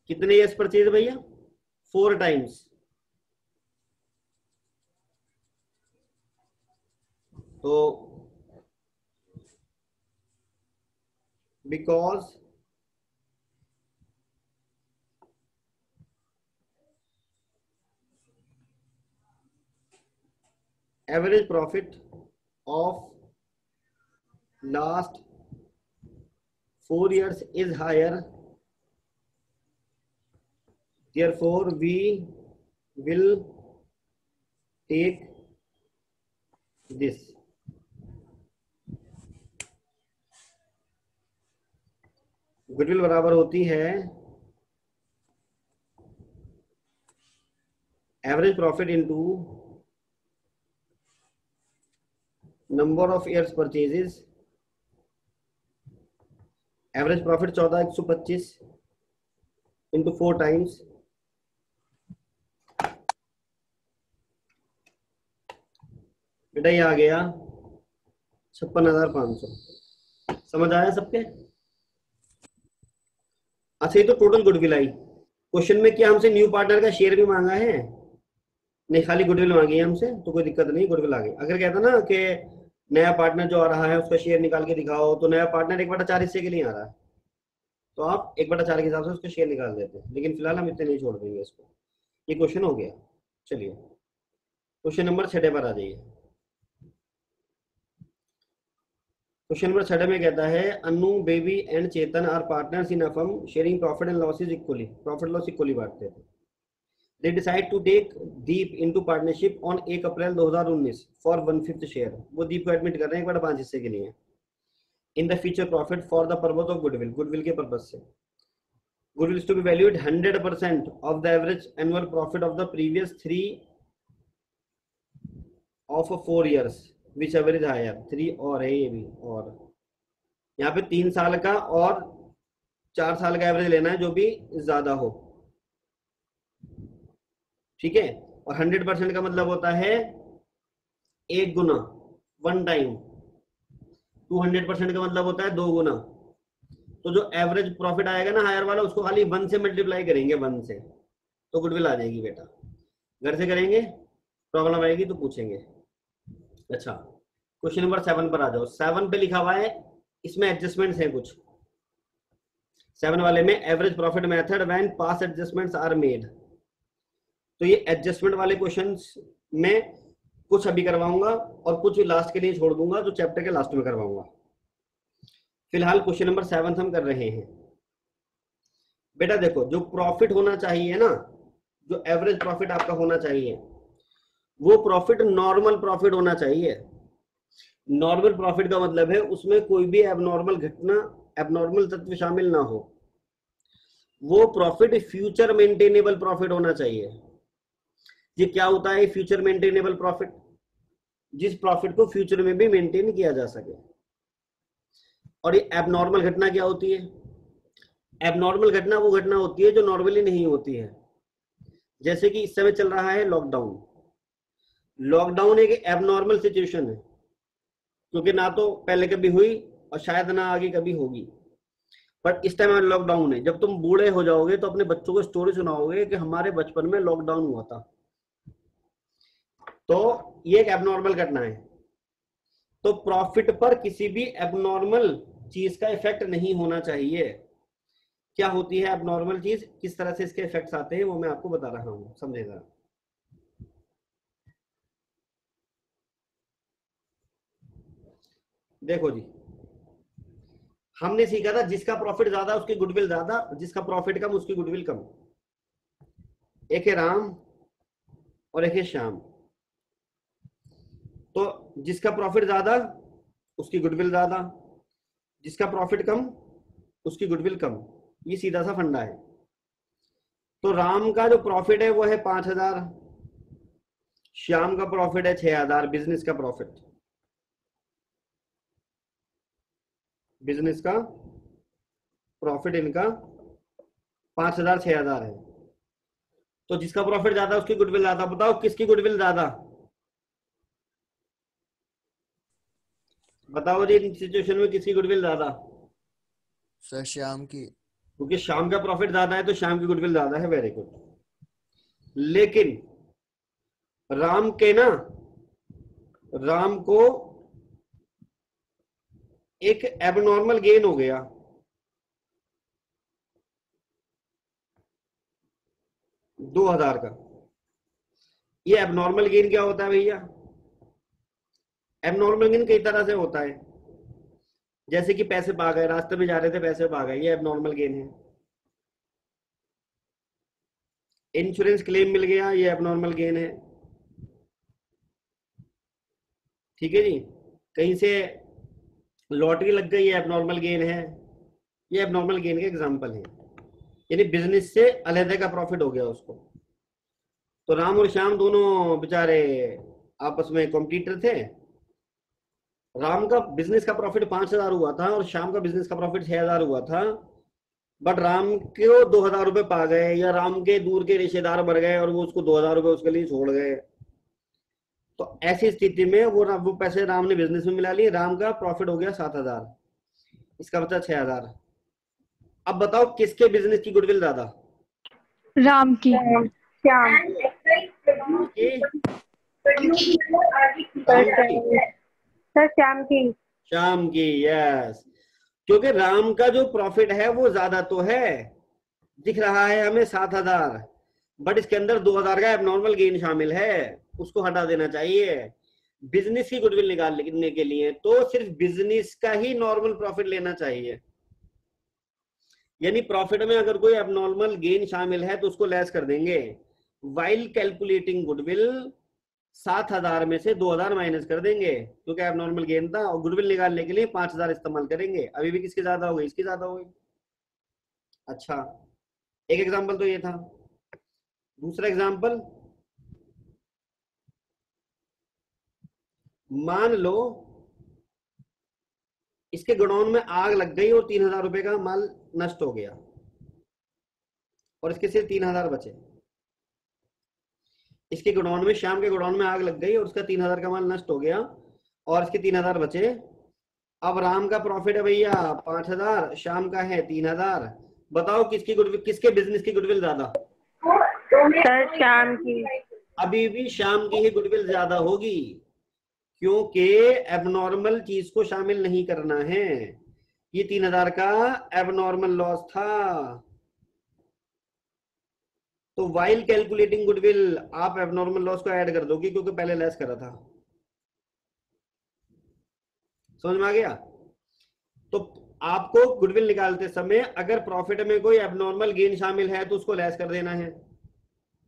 [SPEAKER 1] कितने ईयर्स परचेज भैया? 4 times। तो because average profit of last 4 years is higher, therefore we will take this। Goodwill बराबर होती है average profit into number of years purchases, average profit 14,125 into 4 times, बेटा ये आ गया 56,500। समझ आया सबके? अच्छा ये तो टोटल गुडविल आई। क्वेश्चन में क्या हमसे न्यू पार्टनर का शेयर भी मांगा है? नहीं, खाली गुडविल मांगी है हमसे, तो कोई दिक्कत नहीं, गुडविल आ गई। अगर कहता ना कि नया पार्टनर जो आ रहा है उसका शेयर निकाल के दिखाओ, तो नया पार्टनर 1/4 हिस्से के लिए आ रहा है, तो आप 1/4 के हिसाब से उसका शेयर निकाल देते हैं, लेकिन फिलहाल हम इतने नहीं छोड़ देंगे इसको। ये क्वेश्चन हो गया। चलिए क्वेश्चन नंबर 6 पर आ जाइए। क्वेश्चन नंबर 6 में कहता है Anu, Baby and Chetan are partners in a firm sharing profit and losses equally, profit loss equally बांटते थे। They decide to take Deep into partnership on 1 April 2019 for 1/5 share. वो दीप को एडमिट कर रहे हैं 1/5 हिस्से के लिए in the future profit for the purpose of goodwill, goodwill के पर्पज से। Goodwill is to be valued 100% of the average annual profit of the previous 3 of 4 years which average higher. 3 और है ये भी, और यहाँ पे 3 साल का और 4 साल का एवरेज लेना है जो भी ज्यादा हो, ठीक है। और 100% का मतलब होता है 1 गुना, 1 टाइम। 200% का मतलब होता है 2 गुना। तो जो एवरेज प्रॉफिट आएगा ना हायर वाला, उसको खाली 1 से मल्टीप्लाई करेंगे, 1 से, तो गुडविल आ जाएगी बेटा। घर से करेंगे, प्रॉब्लम आएगी तो पूछेंगे। अच्छा क्वेश्चन नंबर 7 पर आ जाओ। 7 पे लिखा हुआ है, इसमें एडजस्टमेंट्स हैं कुछ। 7 वाले में average profit method when past adjustments are made. तो ये एडजस्टमेंट वाले क्वेश्चंस में कुछ अभी करवाऊंगा और कुछ लास्ट के लिए छोड़ दूंगा, जो चैप्टर के लास्ट में करवाऊंगा। फिलहाल क्वेश्चन नंबर 7 हम कर रहे हैं। बेटा देखो, जो प्रॉफिट होना चाहिए ना, जो एवरेज प्रॉफिट आपका होना चाहिए, वो प्रॉफिट नॉर्मल प्रॉफिट होना चाहिए। नॉर्मल प्रॉफिट का मतलब है उसमें कोई भी एबनॉर्मल घटना, एबनॉर्मल तत्व शामिल ना हो। वो प्रॉफिट फ्यूचर मेंटेनेबल प्रॉफिट होना चाहिए। ये क्या होता है फ्यूचर मेंटेनेबल प्रॉफिट? जिस प्रॉफिट को फ्यूचर में भी मेंटेन किया जा सके। और ये एबनॉर्मल घटना क्या होती है? एबनॉर्मल घटना वो घटना होती है जो नॉर्मली नहीं होती है। जैसे कि इस समय चल रहा है लॉकडाउन। लॉकडाउन एक एबनॉर्मल सिचुएशन है, क्योंकि ना तो पहले कभी हुई और शायद ना आगे कभी होगी। पर इस टाइम लॉकडाउन है। जब तुम बूढ़े हो जाओगे तो अपने बच्चों को स्टोरी सुनाओगे कि हमारे बचपन में लॉकडाउन हुआ था। तो ये एक एबनॉर्मल घटना है। तो प्रॉफिट पर किसी भी एबनॉर्मल चीज का इफेक्ट नहीं होना चाहिए। क्या होती है एबनॉर्मल चीज, किस तरह से इसके इफेक्ट्स आते हैं, वो मैं आपको बता रहा हूं, समझेगा। देखो जी, हमने सीखा था जिसका प्रॉफिट ज्यादा उसकी गुडविल ज्यादा, जिसका प्रॉफिट कम उसकी गुडविल कम। एक है राम और एक है श्याम। तो जिसका प्रॉफिट ज्यादा उसकी गुडविल ज्यादा, जिसका प्रॉफिट कम उसकी गुडविल कम। ये सीधा सा फंडा है। तो राम का जो प्रॉफिट है वो है 5,000, श्याम का प्रॉफिट है 6,000। बिजनेस का प्रॉफिट, बिजनेस का प्रॉफिट इनका 5,000 6,000 है। तो जिसका प्रॉफिट ज्यादा उसकी गुडविल ज्यादा। बताओ किसकी गुडविल ज्यादा? बताओ जी, इन सिचुएशन में किसकी गुडविल ज्यादा?
[SPEAKER 6] सर श्याम की।
[SPEAKER 1] क्योंकि श्याम का प्रॉफिट ज्यादा है तो श्याम की गुडविल ज्यादा है। Very good. लेकिन राम के ना, राम को एक एबनॉर्मल गेन हो गया। $2,000 का। ये एबनॉर्मल गेन क्या होता है भैया? एबनॉर्मल गेन कई तरह से होता है। जैसे कि पैसे पा गए, रास्ते में जा रहे थे पैसे पा गए, ये एबनॉर्मल गेन है। इंश्योरेंस क्लेम मिल गया, ये एबनॉर्मल गेन है। ठीक है जी। कहीं से लॉटरी लग गई, ये एबनॉर्मल गेन है। ये एबनॉर्मल गेन के एग्जांपल है। यानी बिजनेस से अलग का प्रॉफिट हो गया उसको। तो राम और श्याम दोनों बेचारे आपस में कॉम्पिटिटर थे। राम का बिजनेस का प्रॉफिट 5,000 हुआ था और श्याम का बिजनेस का प्रॉफिट 6,000 हुआ था। बट राम को 2,000 रुपए पा गए, या राम के दूर के रिश्तेदार मर गए और वो उसको 2,000 रुपए उसके लिए छोड़ गए। तो ऐसी स्थिति में वो पैसे राम ने बिजनेस में मिला लिए। राम का प्रॉफिट हो गया 7,000, इसका बचा 6,000। अब बताओ किसके बिजनेस की गुडविल ज्यादा?
[SPEAKER 2] राम की।
[SPEAKER 7] श्याम
[SPEAKER 1] की?
[SPEAKER 7] सर श्याम की।
[SPEAKER 1] श्याम की, यस। क्योंकि राम का जो प्रॉफिट है वो ज्यादा तो है, दिख रहा है हमें 7,000, बट इसके अंदर 2,000 का एबनॉर्मल गेन शामिल है, उसको हटा देना चाहिए। बिजनेस की गुडविल निकालने के लिए तो सिर्फ बिजनेस का ही नॉर्मल प्रॉफिट लेना चाहिए। यानी प्रॉफिट में अगर कोई एबनॉर्मल गेन शामिल है तो उसको लेस कर देंगे। वाइल कैलकुलेटिंग गुडविल 7,000 में से 2,000 माइनस कर देंगे क्योंकि एबनॉर्मल गेन था, और गुडविल निकालने के लिए 5,000 इस्तेमाल करेंगे। अभी भी किसकी ज्यादा हो गई? इसकी ज्यादा हो गई। अच्छा, एक एग्जांपल तो ये था। दूसरा एग्जांपल, मान लो इसके गोडाउन में आग लग गई और 3,000 रुपए का माल नष्ट हो गया और इसके सिर्फ 3,000 बचे। इसके गोडाउन में, श्याम के गोडाउन में आग लग गई और उसका 3,000 का माल नष्ट हो गया और इसके 3,000 बचे। अब राम का प्रॉफिट है भैया 5,000, श्याम का है 3,000। बताओ किसके बिजनेस की गुडविल ज्यादा?
[SPEAKER 7] सर श्याम की।
[SPEAKER 1] अभी भी श्याम की ही गुडविल ज्यादा होगी क्योंकि एबनॉर्मल चीज को शामिल नहीं करना है। ये 3,000 का एबनॉर्मल लॉस था। तो वाइल कैलकुलेटिंग गुडविल आप एबनॉर्मल लॉस को ऐड कर दोगे क्योंकि पहले लेस करा था। समझ में आ गया? तो आपको गुडविल निकालते समय अगर प्रॉफिट में कोई एबनॉर्मल गेन शामिल है तो उसको लेस कर देना है,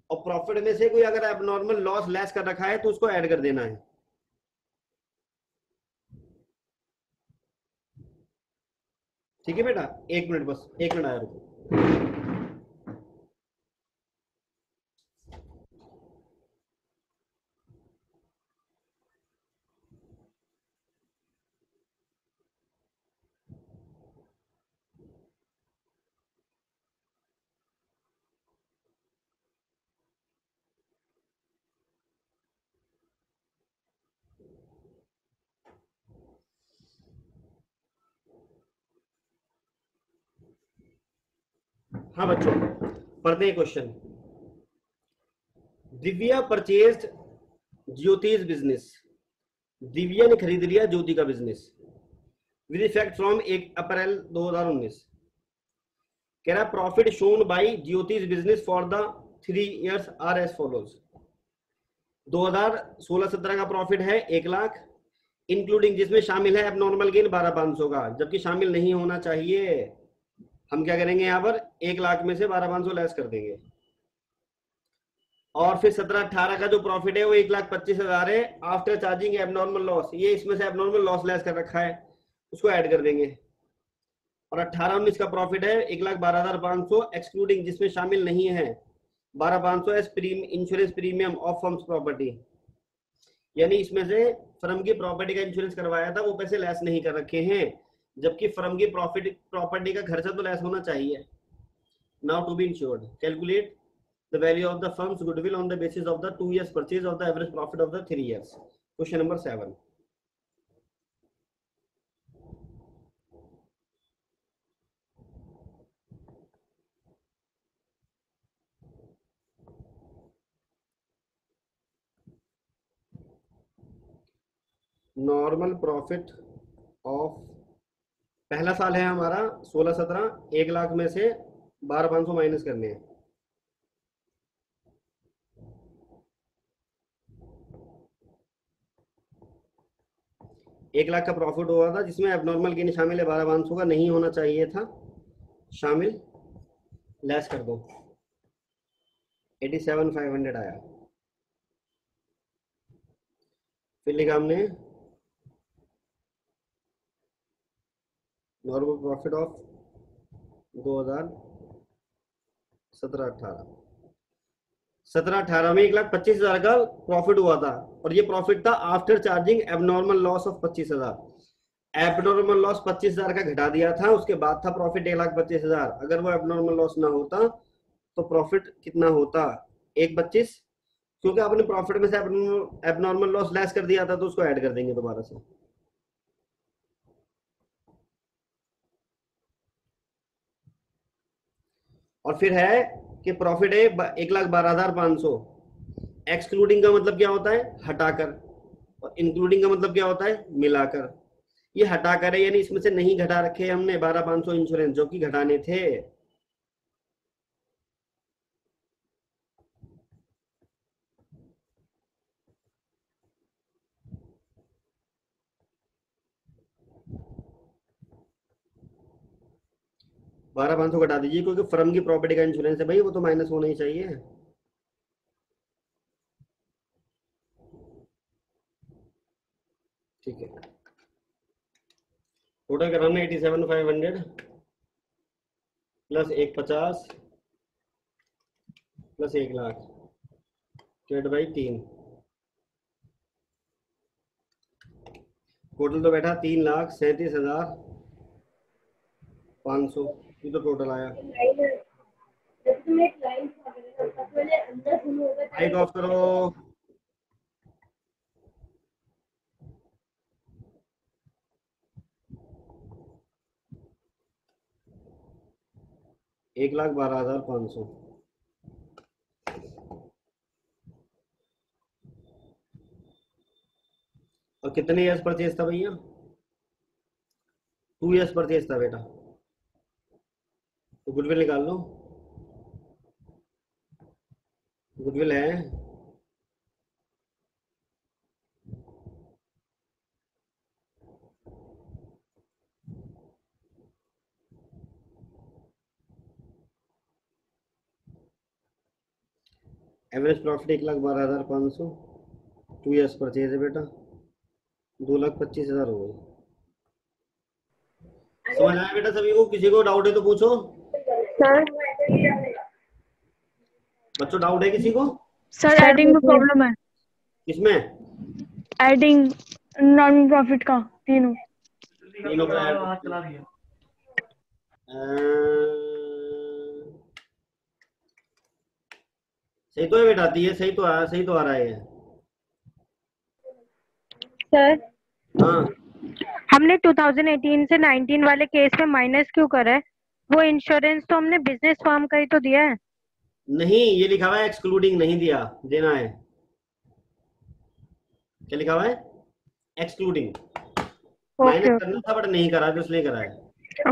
[SPEAKER 1] और प्रॉफिट में से कोई अगर एबनॉर्मल लॉस लेस कर रखा है तो उसको ऐड कर देना है। ठीक है बेटा, 1 मिनट, बस 1 मिनट आया, रुको। हाँ बच्चों, पढ़ते हैं question. Divya purchased Jyoti's business. Divya ने खरीद लिया ज्योति का business with effect from 1 April 2019। कह रहा profit shown by Jyoti's business for the 3 years are as follows. 2016-17 का प्रॉफिट है 1 लाख, इंक्लूडिंग जिसमें शामिल है एबनॉर्मल गेन 12,500 का, जबकि शामिल नहीं होना चाहिए। हम क्या करेंगे यहाँ पर 1 लाख में से 12,500 लेस कर देंगे। और फिर 17-18 का जो प्रॉफिट है वो 1,25,000 है आफ्टर चार्जिंग एबनॉर्मल लॉस। ये इसमें से एबनॉर्मल लॉस लेस कर रखा है, उसको ऐड कर देंगे। और 18-19 का प्रॉफिट है 1,12,500 एक्सक्लूडिंग जिसमें शामिल नहीं है 12,500 as insurance premium of firm's property. यानी इसमें से फर्म की प्रॉपर्टी का इंश्योरेंस करवाया था वो पैसे लेस नहीं कर रखे हैं, जबकि फर्म की प्रॉपर्टी का खर्चा तो लेस होना चाहिए। Now to be insured calculate the value of the firm's goodwill on the basis of the 2 years purchase of the average profit of the 3 years. Question number 7. Normal profit of, पहला साल है हमारा 16-17, 1 लाख में से 12,500 minus करने हैं। एक लाख का प्रॉफिट हुआ था जिसमें एबनॉर्मल गेन शामिल है 12,500 का, नहीं होना चाहिए था शामिल, लेस कर दो, 87,500 आया। फिर लिखा हमने नॉर्मल प्रॉफिट ऑफ 2017-18। 17-18 में 1,25,000 का प्रॉफिट हुआ था, और ये प्रॉफिट था after charging abnormal loss of 25,000। Abnormal loss 25,000 का घटा दिया था, उसके बाद था प्रॉफिट 1,25,000। अगर वो एबनॉर्मल लॉस ना होता तो प्रॉफिट कितना होता? 1,25, क्योंकि आपने प्रॉफिट में से एबनॉर्मल लॉस लेस कर दिया था, तो उसको ऐड कर देंगे दोबारा से। और फिर है कि प्रॉफिट है 1,12,500। एक्सक्लूडिंग का मतलब क्या होता है? हटाकर, और इंक्लूडिंग का मतलब क्या होता है? मिलाकर। ये हटाकर है, यानी इसमें से नहीं घटा रखे हमने 12,500 इंश्योरेंस, जो कि घटाने थे। बारह 500 घटा दीजिए, क्योंकि फर्म की प्रॉपर्टी का इंश्योरेंस है भाई, वो तो माइनस होना ही चाहिए। ठीक है, टोटल कराना 87,500 plus 150 plus 1,00,000 divide by 3। Total तो बैठा 3,37,500, ये तो टोटल आया। माइक ऑफ करो। एक 1,12,500। और कितने ईयर्स परचेज था भैया? 2 ईयर्स परचेज था बेटा। तो गुडविल निकाल लो। गुडविल है एवरेज प्रॉफिट 1,12,500, 2 ईयर्स परचेज है बेटा, 2,25,000 हो गए। समझ आया बेटा सभी को? किसी को डाउट है तो पूछो।
[SPEAKER 7] सर
[SPEAKER 1] बच्चों डाउट है किसी को?
[SPEAKER 2] सर एडिंग में प्रॉब्लम है,
[SPEAKER 1] किसमें?
[SPEAKER 2] एडिंग नॉन प्रॉफिट का तीनों।
[SPEAKER 1] तीनों का सही तो है बेटा, ये सही तो आ रहा है।
[SPEAKER 7] सर
[SPEAKER 1] हाँ,
[SPEAKER 7] हमने 2018 से 19 वाले केस में माइनस क्यों करा है? वो इंश्योरेंस तो हमने बिजनेस फर्म का ही तो दिया है।
[SPEAKER 1] नहीं, ये लिखा हुआ है एक्सक्लूडिंग, नहीं दिया, देना है। क्या लिखा हुआ है? एक्सक्लूडिंग। माइनस करना था बट नहीं करा, तो इसलिए करा है।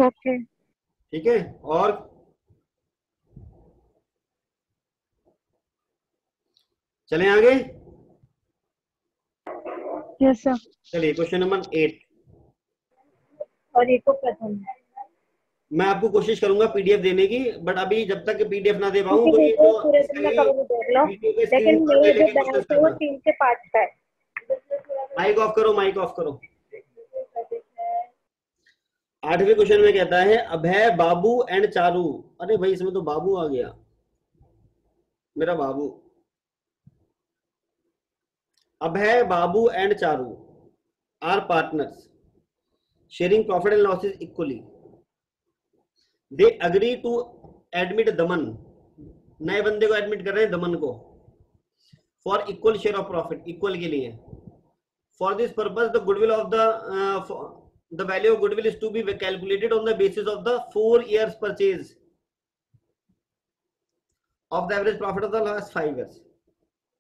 [SPEAKER 7] ओके
[SPEAKER 1] ठीक है, और चलें आगे।
[SPEAKER 2] Yes sir.
[SPEAKER 1] चलिए क्वेश्चन नंबर 8।
[SPEAKER 7] और ये तो प्रथम है।
[SPEAKER 1] मैं आपको कोशिश करूंगा पीडीएफ देने की, बट अभी जब तक पीडीएफ ना दे पाऊं तो ये जो वीडियो पे
[SPEAKER 7] लेकिन
[SPEAKER 1] स्क्रीनशॉट ले
[SPEAKER 7] मेरे जो
[SPEAKER 1] लेके
[SPEAKER 7] बैंक
[SPEAKER 1] कोशिश
[SPEAKER 7] है वो
[SPEAKER 1] करना।
[SPEAKER 7] 3 से 5 का है।
[SPEAKER 1] माइक ऑफ करो, माइक ऑफ करो। 8वें क्वेश्चन में कहता है अभय, बाबू एंड चारू। अरे भाई इसमें तो बाबू आ गया, मेरा Babu. Abhay, Babu and Charu are partners sharing profit and losses equally. They agree to admit Daman, नए बंदे को एडमिट कर रहे हैं, दमन को, for equal share of profit, equal के लिए। For this purpose the goodwill of the value of goodwill is to be calculated on the basis of the 4 years purchase of the average profit of the last 5 years।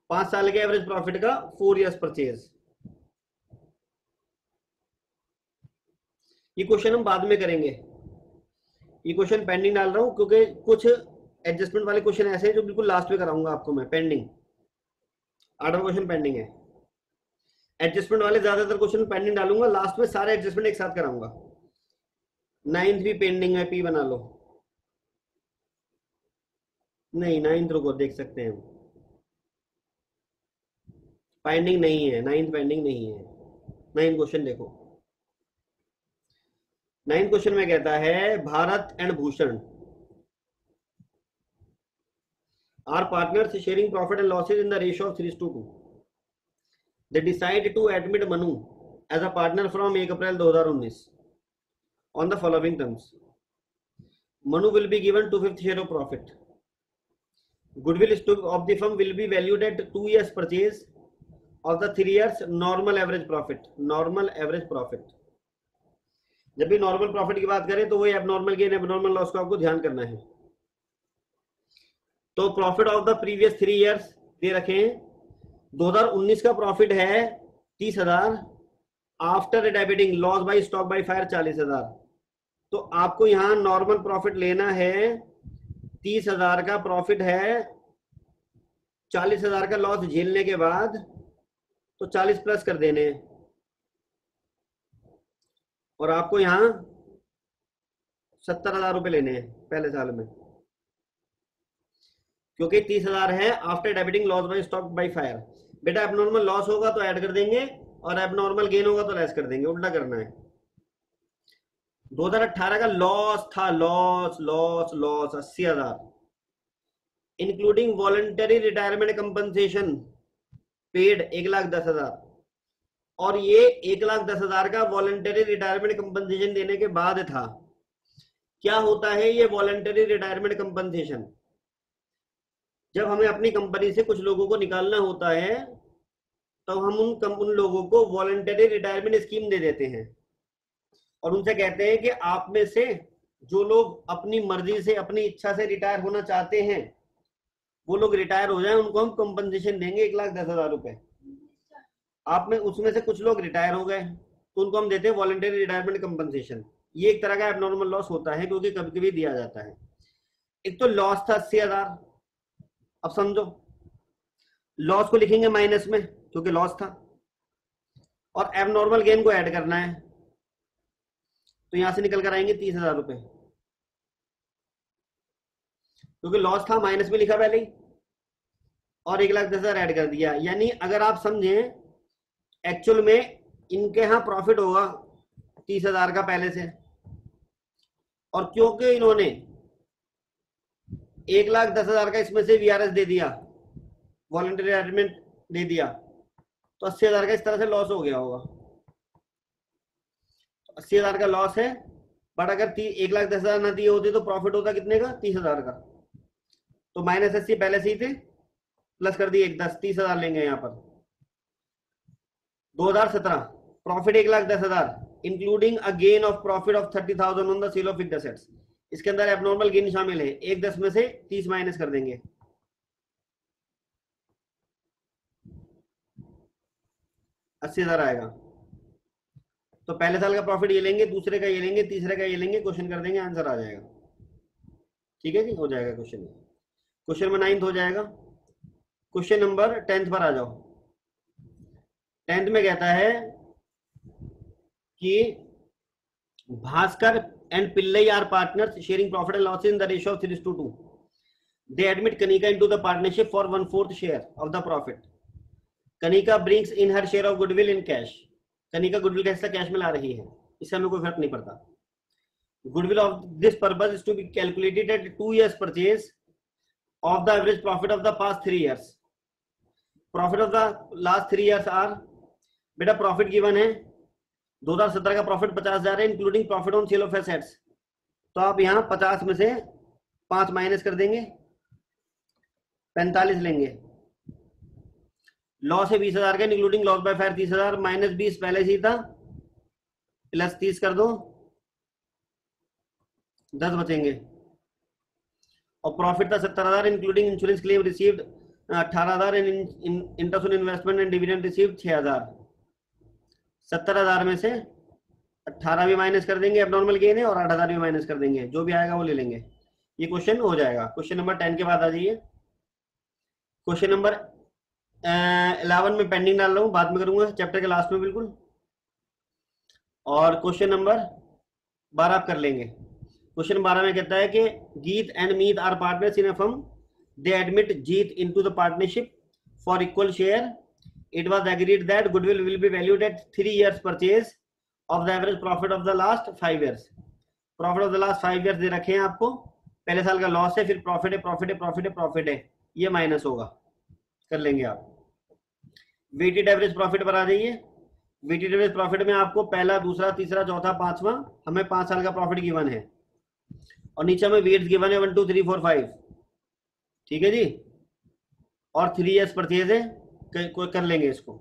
[SPEAKER 1] 5 साल के average profit का 4 years purchase. ये question हम बाद में करेंगे, ये question pending डाल रहा हूं, क्योंकि कुछ एडजस्टमेंट वाले क्वेश्चन ऐसे हैं जो बिल्कुल लास्ट में कराऊंगा आपको मैं। पेंडिंग 8वां क्वेश्चन पेंडिंग है। एडजस्टमेंट वाले ज्यादातर क्वेश्चन पेंडिंग डालूंगा, लास्ट में सारे एडजस्टमेंट एक साथ कराऊंगा। 9th भी पेंडिंग है, पी बना लो। नहीं 9th रुको, देख सकते हैं, पेंडिंग नहीं है, 9th पेंडिंग नहीं है। 9th क्वेश्चन देखो। 9th क्वेश्चन में कहता है Bharat and Bhushan are partners sharing profit and losses in the ratio of 3:2. They decide to admit Manu as a partner from 1 April 2019 on the following terms. Manu will be given 2/5 share of profit. Goodwill of the firm will be valued at 2 years purchase of the 3 years normal average profit. Normal average profit. जब भी normal profit की बात करें तो वही abnormal gain abnormal loss को आपको ध्यान करना है. तो profit of the previous 3 years they रखे हैं. 2019 का प्रॉफिट है 30,000 after debiting loss by stock by fire 40,000. तो आपको यहां नॉर्मल प्रॉफिट लेना है. 30,000 का प्रॉफिट है, 40,000 का लॉस झेलने के बाद तो 40 प्लस कर देने हैं. और आपको यहां 70,000 रुपए लेने हैं पहले साल में, क्योंकि 30,000 है after debiting loss by stock by fire. बेटा एबनॉर्मल लॉस होगा तो ऐड कर देंगे और एबनॉर्मल गेन होगा तो लेस कर देंगे, उल्टा करना है. 2018 का लॉस था, loss 80,000 including voluntary retirement compensation paid 1,10,000. और ये 1,10,000 का वॉलंटरी रिटायरमेंट कंपनसेशन देने के बाद था. क्या होता है ये वॉलंटरी रिटायरमेंट कंपनसेशन? जब हमें अपनी कंपनी से कुछ लोगों को निकालना होता है तो हम उन लोगों को वॉलंटरी रिटायरमेंट स्कीम दे देते हैं और उनसे कहते हैं कि आप में से जो लोग अपनी मर्जी से अपनी इच्छा से रिटायर होना चाहते हैं वो लोग रिटायर हो जाएं, उनको हम कंपनसेशन देंगे 1,10,000 रुपए. आप में उसमें से कुछ लोग रिटायर हो गए तो उनको हम देते हैं वॉलंटरी रिटायरमेंट कंपनसेशन. ये एक तरह का एबनॉर्मल लॉस होता है क्योंकि कभी कभी दिया जाता है. एक तो लॉस था 80,000. अब समझो लॉस को लिखेंगे माइनस में क्योंकि लॉस था, और एबनॉर्मल गेन को ऐड करना है तो यहां से निकल कर आएंगे 30,000 रुपए, क्योंकि लॉस था माइनस में लिखा पहले ही और 1,10,000 ऐड कर दिया. यानी अगर आप समझें एक्चुअल में इनके यहां प्रॉफिट होगा 30,000 का पहले से, और क्योंकि इन्होंने 1,10,000 का इसमें से वीआरएस दे दिया, वॉलंटरी रिटायरमेंट दे दिया, तो 80,000 का इस तरह से लॉस हो गया होगा. 80,000 का लॉस है, बट अगर 1,10,000 ना दिए होते तो प्रॉफिट होता कितने का? 30,000 का. तो -80 पहले से ही थे, प्लस कर दिए 10, 30,000 लेंगे यहाँ पर. 2017 profit 1,10,000 including a gain of profit of 30,000 on the sale of fixed assets. इसके अंदर एबनॉर्मल गेन शामिल है. 1,10 में से 30 माइनस कर देंगे, 80,000 आएगा. तो पहले साल का प्रॉफिट ये लेंगे, दूसरे का ये लेंगे, तीसरे का ये लेंगे, क्वेश्चन कर देंगे, आंसर आ जाएगा. ठीक है जी, हो जाएगा क्वेश्चन. क्वेश्चन नंबर 9 हो जाएगा. क्वेश्चन नंबर 10 पर आ जाओ. 10 में कहता है कि Bhaskar and Pillai are partners sharing profit and losses in the ratio of 3:2. They admit Kanika into the partnership for 1/4 share of the profit. Kanika brings in her share of goodwill in cash. Kanika goodwill का हिस्सा cash में ला रही है, इससे हमें कोई फर्क नहीं पड़ता. Goodwill of this purpose is to be calculated at 2 years purchase of the average profit of the past 3 years. Profit of the last 3 years are, बेटा प्रॉफिट गिवन है 2017 का प्रॉफिट 50,000 है including profit on sale of assets. तो आप यहाँ 50 में से 5 minus कर देंगे, 45 लेंगे. लॉस है 20,000 का इंक्लूडिंग लॉस बाय फायर 30,000, -20 पहले से ही था, प्लस 30 कर दो, 10 बचेंगे. और प्रॉफिट था 70,000 including insurance claim received 18,000 interest on investment and dividend received 6,000. 70,000 में से 18 भी माइनस कर देंगे, एबनॉर्मल गेन है, और 8,000 भी माइनस कर देंगे, जो भी आएगा वो ले लेंगे. ये क्वेश्चन हो जाएगा. क्वेश्चन नंबर 10 के बाद आ जाइए. क्वेश्चन नंबर 11 में पेंडिंग डाल रहा हूँ, बाद में करूंगा चैप्टर के लास्ट में बिल्कुल. और क्वेश्चन नंबर 12 आप कर लेंगे. क्वेश्चन 12 में कहता है कि Geet and Meet are partners in a firm. They admit Jeet into the partnership for equal share. It was agreed that goodwill will be valued at 3 years purchase of the average profit of the last 5 years. Profit of the last 5 years दे रखे हैं आपको. पहले साल का loss है, फिर profit है, profit है, प्रॉफिट है, प्रॉफिट है. ये माइनस होगा, कर लेंगे आप। वेटेड एवरेज प्रॉफिट पर आ जाइए। वेटेड एवरेज प्रॉफिट में आपको पहला, दूसरा, तीसरा, चौथा, पांचवा, हमें 5 साल का प्रॉफिट गिवन है और नीचे में वेट्स गिवन है 1 2 3 4 5, ठीक है जी। और 3 years परचेज है, कर लेंगे इसको।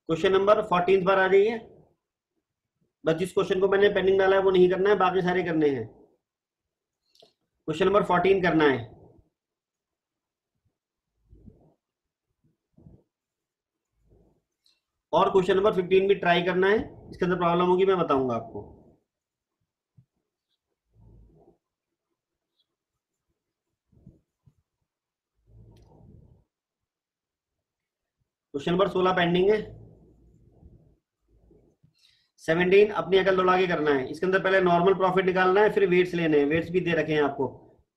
[SPEAKER 1] क्वेश्चन नंबर 14 पर आ जाइए। बस जिस क्वेश्चन को मैंने पेंडिंग डाला है वो नहीं करना है, बाकी सारे करने हैं। क्वेश्चन नंबर 14 करना है। और क्वेश्चन नंबर 15 भी ट्राई करना है, इसके अंदर प्रॉब्लम होगी मैं बताऊंगा आपको। क्वेश्चन नंबर 16 पेंडिंग है। 17 अपनी अकल दौड़ा के करना है। इसके अंदर पहले नॉर्मल प्रॉफिट निकालना है, फिर वेट्स लेने हैं। वेट्स भी दे रखे हैं आपको,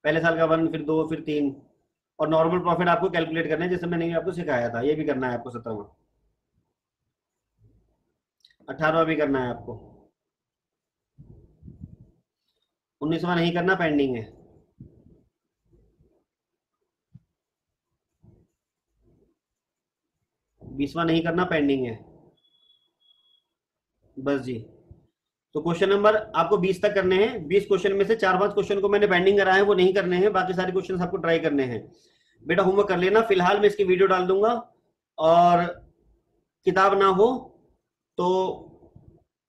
[SPEAKER 1] पहले साल का 1, फिर 2, फिर 3, और नॉर्मल प्रॉफिट आपको कैलकुलेट करना है, जैसे मैंने आपको सिखाया था। ये भी करना है आपको। 17वां, 18वां भी करना है आपको। 19वां नहीं करना, पेंडिंग है। 20वां नहीं करना, पेंडिंग है। बस जी। तो क्वेश्चन नंबर आपको 20 तक करने हैं। 20 क्वेश्चन में से 4-5 क्वेश्चन को मैंने पेंडिंग कराया है, वो नहीं करने हैं। बाकी सारे क्वेश्चन आपको ट्राई करने हैं। बेटा होमवर्क कर लेना। फिलहाल मैं इसकी वीडियो डाल दूंगा, और किताब ना हो तो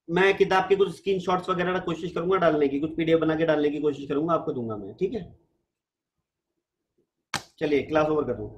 [SPEAKER 1] मैं किताब के कुछ स्क्रीनशॉट्स वगैरह कोशिश करूंगा डालने की, कुछ पीडीएफ बना के डालने की कोशिश करूंगा, आपको दूंगा मैं, ठीक है। चलिए क्लास ओवर कर दूं।